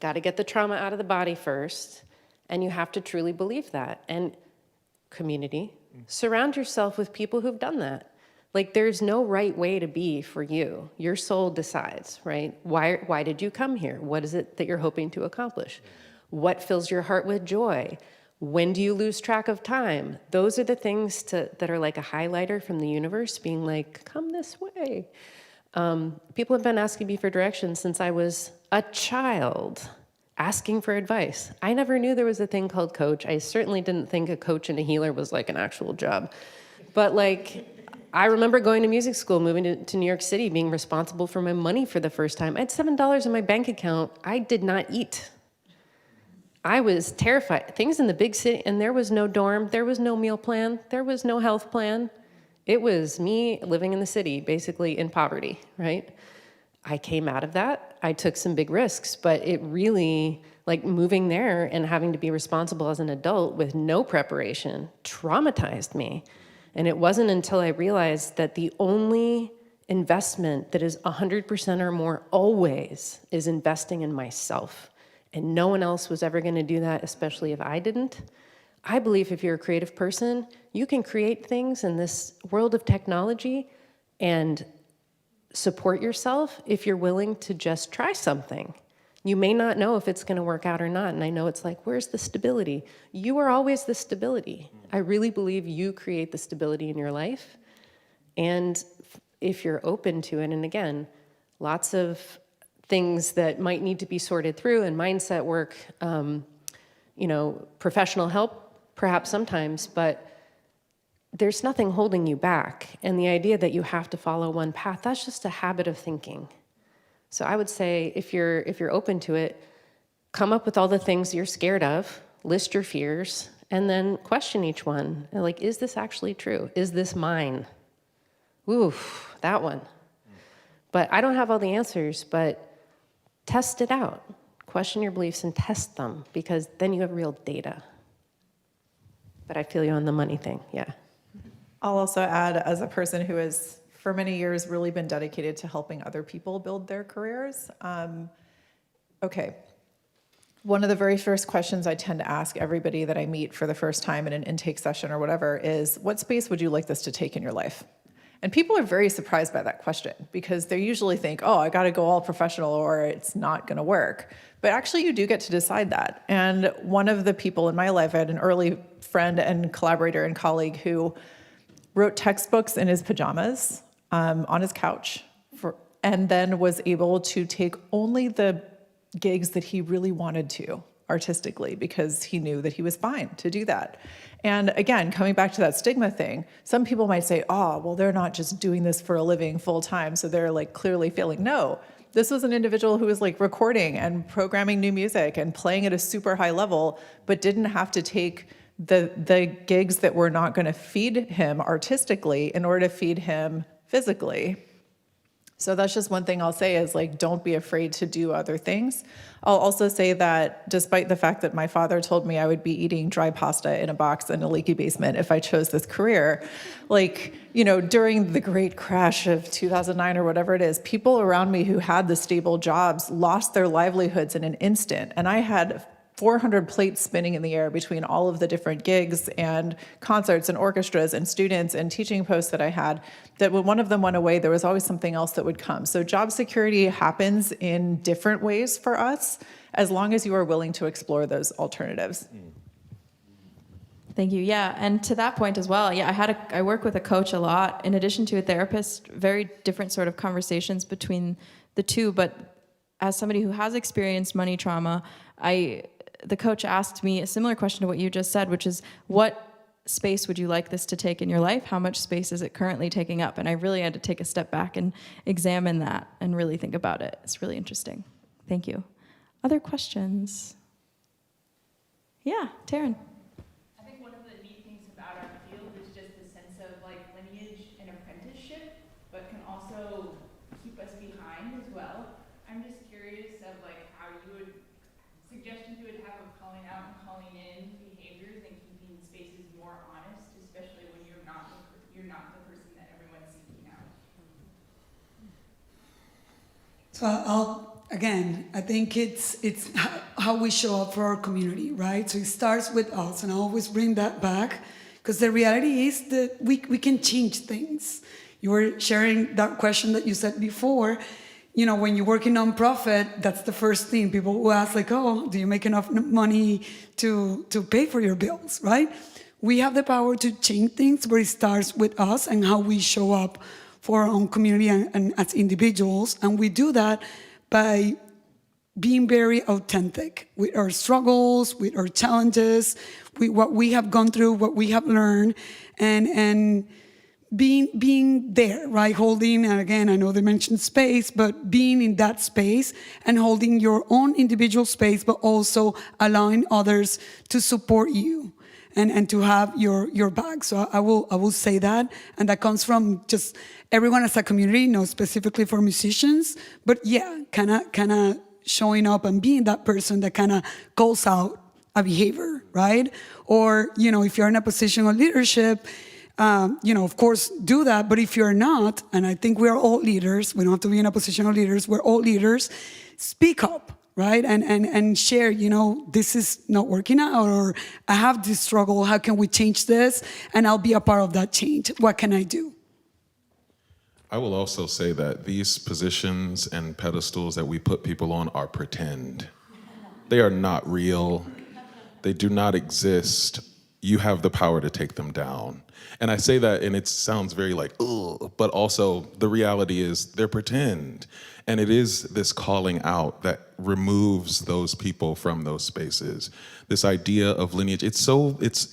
got to get the trauma out of the body first, and you have to truly believe that. And community, surround yourself with people who've done that. Like, there's no right way to be for you. Your soul decides, right? Why did you come here? What is it that you're hoping to accomplish? What fills your heart with joy? When do you lose track of time? Those are the things that are like a highlighter from the universe, being like, come this way. People have been asking me for directions since I was a child, asking for advice. I never knew there was a thing called coach. I certainly didn't think a coach and a healer was like an actual job. But like, I remember going to music school, moving to New York City, being responsible for my money for the first time. I had $7 in my bank account. I did not eat. I was terrified. Things in the big city, and there was no dorm, there was no meal plan, there was no health plan. It was me living in the city, basically in poverty, right? I came out of that. I took some big risks, but it really, like, moving there and having to be responsible as an adult with no preparation traumatized me. And it wasn't until I realized that the only investment that is 100% or more always is investing in myself. And no one else was ever going to do that, especially if I didn't. I believe if you're a creative person, you can create things in this world of technology and support yourself if you're willing to just try something. You may not know if it's going to work out or not. And I know it's like, where's the stability? You are always the stability. I really believe you create the stability in your life. And if you're open to it, and again, lots of things that might need to be sorted through, and mindset work, professional help, perhaps sometimes, but there's nothing holding you back. And the idea that you have to follow one path, that's just a habit of thinking. So I would say, if you're open to it, come up with all the things you're scared of, list your fears, and then question each one. And like, is this actually true? Is this mine? Oof, that one. But I don't have all the answers, but test it out. Question your beliefs and test them, because then you have real data. But I feel you on the money thing, yeah. I'll also add, as a person who has for many years really been dedicated to helping other people build their careers. Okay. One of the very first questions I tend to ask everybody that I meet for the first time in an intake session or whatever is, what space would you like this to take in your life? And people are very surprised by that question, because they usually think, oh, I got to go all professional or it's not going to work. But actually, you do get to decide that. And one of the people in my life, I had an early friend and collaborator and colleague who wrote textbooks in his pajamas on his couch, and then was able to take only the gigs that he really wanted to artistically, because he knew that he was fine to do that. And again, coming back to that stigma thing, some people might say, oh, well, they're not just doing this for a living full time, so they're like clearly failing. No, this was an individual who was like recording and programming new music and playing at a super high level, but didn't have to take the gigs that were not going to feed him artistically in order to feed him physically. So that's just one thing I'll say is, like, don't be afraid to do other things. I'll also say that despite the fact that my father told me I would be eating dry pasta in a box in a leaky basement if I chose this career, like, during the great crash of 2009 or whatever it is, people around me who had the stable jobs lost their livelihoods in an instant. And I had 400 plates spinning in the air between all of the different gigs and concerts and orchestras and students and teaching posts that I had, that when one of them went away, there was always something else that would come. So job security happens in different ways for us, as long as you are willing to explore those alternatives. Thank you. Yeah, and to that point as well, yeah, I work with a coach a lot. In addition to a therapist, very different sort of conversations between the two. But as somebody who has experienced money trauma, the coach asked me a similar question to what you just said, which is, what space would you like this to take in your life? How much space is it currently taking up? And I really had to take a step back and examine that and really think about it. It's really interesting. Thank you. Other questions? Yeah, Taryn. I think one of the neat things about our field is just the sense of like lineage and apprenticeship, but can also keep us behind as well. I'm just curious of like how you would, suggestions you would have of calling out and calling in behaviors and keeping spaces more honest, especially when you're not the person that everyone's seeking out. So I think it's how we show up for our community, right? So it starts with us, and I always bring that back, because the reality is that we can change things. You were sharing that question that you said before. You know, when you work in nonprofit, that's the first thing people will ask, like, oh, do you make enough money to pay for your bills, right? We have the power to change things, but it starts with us and how we show up for our own community and as individuals. And we do that by being very authentic with our struggles, with our challenges, with what we have gone through, what we have learned, and being there, right? Holding, and again, I know they mentioned space, but being in that space and holding your own individual space, but also allowing others to support you and to have your back. So I will say that, and that comes from just everyone as a community, no specifically for musicians, but yeah, kind of showing up and being that person that kind of calls out a behavior, right? Or, you know, if you're in a position of leadership, you know, of course, do that. But if you're not, and I think we are all leaders, we don't have to be in a position of leaders, we're all leaders, speak up, right? And share, you know, this is not working out, or I have this struggle, how can we change this? And I'll be a part of that change. What can I do? I will also say that these positions and pedestals that we put people on are pretend. They are not real. They do not exist. You have the power to take them down. And I say that, and it sounds very like, ugh, but also the reality is they're pretend. And it is this calling out that removes those people from those spaces. This idea of lineage, it's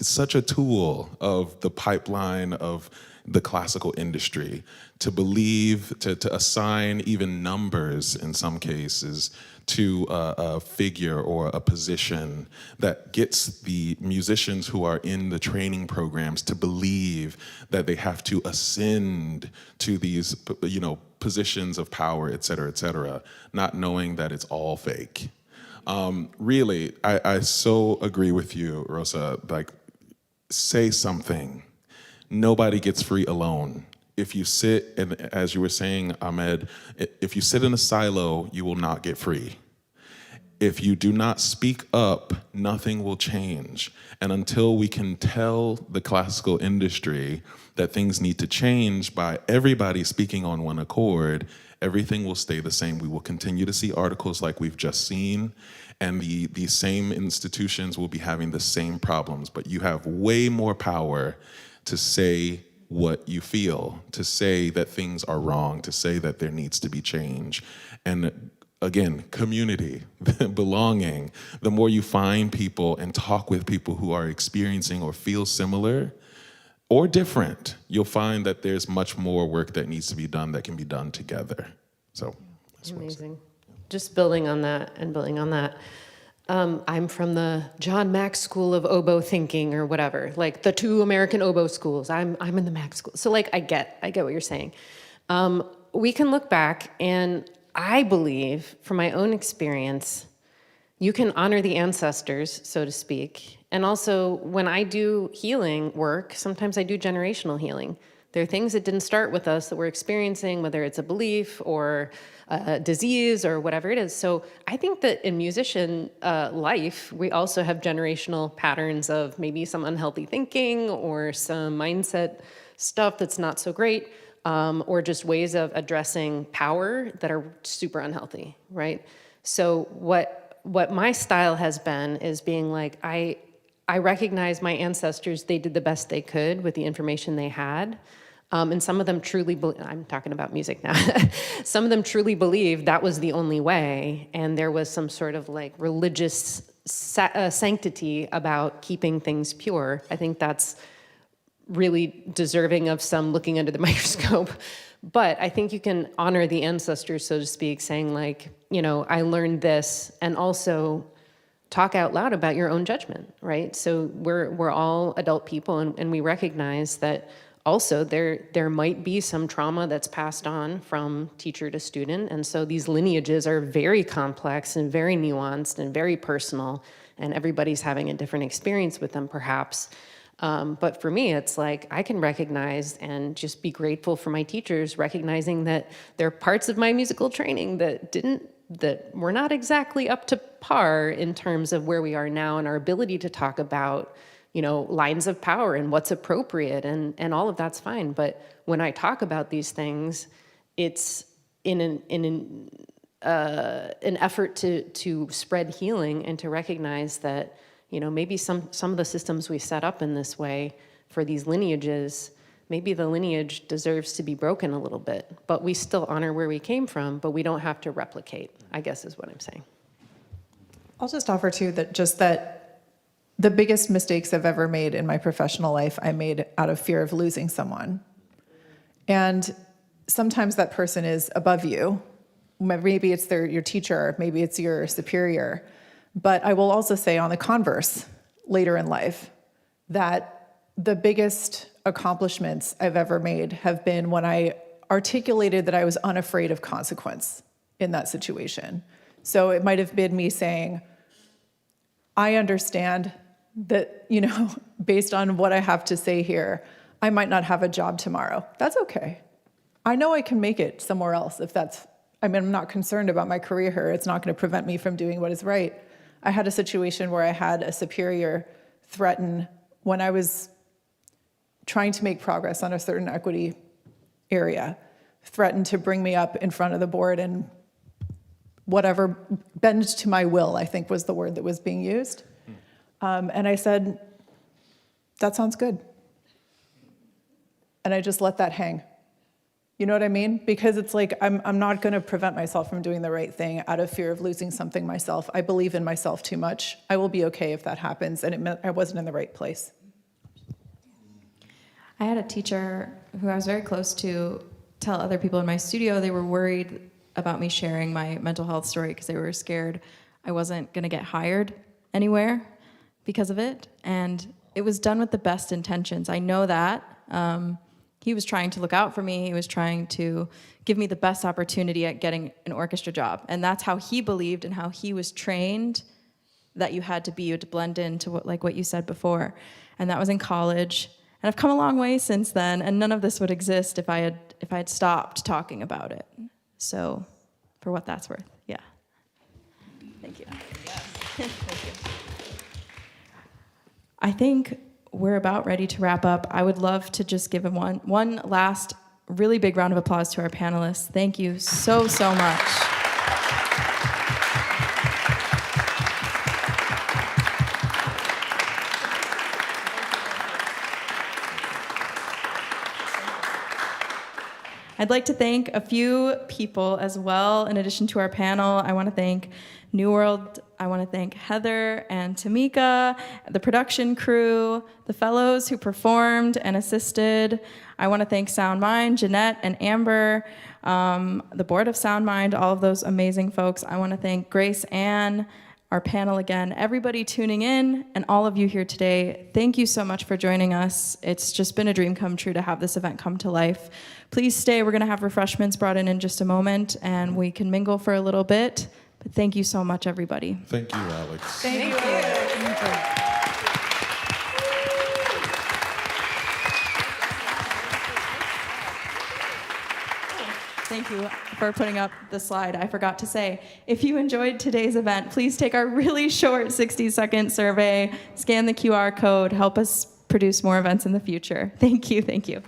such a tool of the pipeline of the classical industry to believe, to assign even numbers in some cases to a figure or a position that gets the musicians who are in the training programs to believe that they have to ascend to these, you know, positions of power, et cetera, not knowing that it's all fake. Really, I so agree with you, Rosa. Like, say something. Nobody gets free alone. If you sit, and as you were saying, Ahmed, if you sit in a silo, you will not get free. If you do not speak up, nothing will change. And until we can tell the classical industry that things need to change by everybody speaking on one accord, everything will stay the same. We will continue to see articles like we've just seen, and the same institutions will be having the same problems. But you have way more power to say what you feel, to say that things are wrong, to say that there needs to be change. And again, community, belonging. The more you find people and talk with people who are experiencing or feel similar or different, you'll find that there's much more work that needs to be done that can be done together. So that's amazing. Just building on that and building on that. I'm from the John Mack School of Oboe Thinking or whatever, like the 2 American oboe schools. I'm in the Mack School. So like, I get what you're saying. We can look back, and I believe from my own experience, you can honor the ancestors, so to speak. And also when I do healing work, sometimes I do generational healing. There are things that didn't start with us that we're experiencing, whether it's a belief or a disease or whatever it is. So I think that in musician life, we also have generational patterns of maybe some unhealthy thinking or some mindset stuff that's not so great, or just ways of addressing power that are super unhealthy, right? So what my style has been is being like, I recognize my ancestors, they did the best they could with the information they had. And some of them truly, I'm talking about music now, some of them truly believed that was the only way, and there was some sort of like religious sanctity about keeping things pure. I think that's really deserving of some looking under the microscope. But I think you can honor the ancestors, so to speak, saying like, you know, I learned this, and also talk out loud about your own judgment, right? So we're all adult people, and we recognize that also there might be some trauma that's passed on from teacher to student, and so these lineages are very complex and very nuanced and very personal, and everybody's having a different experience with them perhaps. But for me, it's like I can recognize and just be grateful for my teachers, recognizing that there are parts of my musical training that were not exactly up to par in terms of where we are now and our ability to talk about, lines of power and what's appropriate, and all of that's fine. But when I talk about these things, it's in an effort to spread healing and to recognize that, maybe some of the systems we set up in this way for these lineages, maybe the lineage deserves to be broken a little bit, but we still honor where we came from, but we don't have to replicate, I guess is what I'm saying. I'll just offer too that the biggest mistakes I've ever made in my professional life, I made out of fear of losing someone. And sometimes that person is above you. Maybe it's your teacher, maybe it's your superior. But I will also say on the converse, later in life, that the biggest accomplishments I've ever made have been when I articulated that I was unafraid of consequence in that situation. So it might have been me saying, I understand that, based on what I have to say here, I might not have a job tomorrow. That's okay. I know I can make it somewhere else if I'm not concerned about my career here. It's not going to prevent me from doing what is right. I had a situation where I had a superior threaten when I was trying to make progress on a certain equity area, threatened to bring me up in front of the board and whatever, bend to my will, I think was the word that was being used. And I said, that sounds good. And I just let that hang. You know what I mean? Because it's like, I'm not going to prevent myself from doing the right thing out of fear of losing something myself. I believe in myself too much. I will be okay if that happens, and it meant I wasn't in the right place. I had a teacher who I was very close to tell other people in my studio they were worried about me sharing my mental health story because they were scared I wasn't going to get hired anywhere because of it. And it was done with the best intentions. I know that. He was trying to look out for me. He was trying to give me the best opportunity at getting an orchestra job. And that's how he believed and how he was trained that you had to be, you had to blend into what you said before. And that was in college. And I've come a long way since then, and none of this would exist if I had stopped talking about it. So, for what that's worth, yeah. Thank you. Thank you. I think we're about ready to wrap up. I would love to just give one last really big round of applause to our panelists. Thank you so much. I'd like to thank a few people as well. In addition to our panel, I want to thank New World. I want to thank Heather and Tamika, the production crew, the fellows who performed and assisted. I want to thank Sound Mind, Jeanette and Amber, the board of Sound Mind, all of those amazing folks. I want to thank Grace Ann, our panel again, everybody tuning in, and all of you here today. Thank you so much for joining us. It's just been a dream come true to have this event come to life. Please stay. We're going to have refreshments brought in just a moment, and we can mingle for a little bit. But thank you so much, everybody. Thank you, Alex. Thank you. Thank you for putting up the slide. I forgot to say, if you enjoyed today's event, please take our really short 60-second survey, scan the QR code, help us produce more events in the future. Thank you.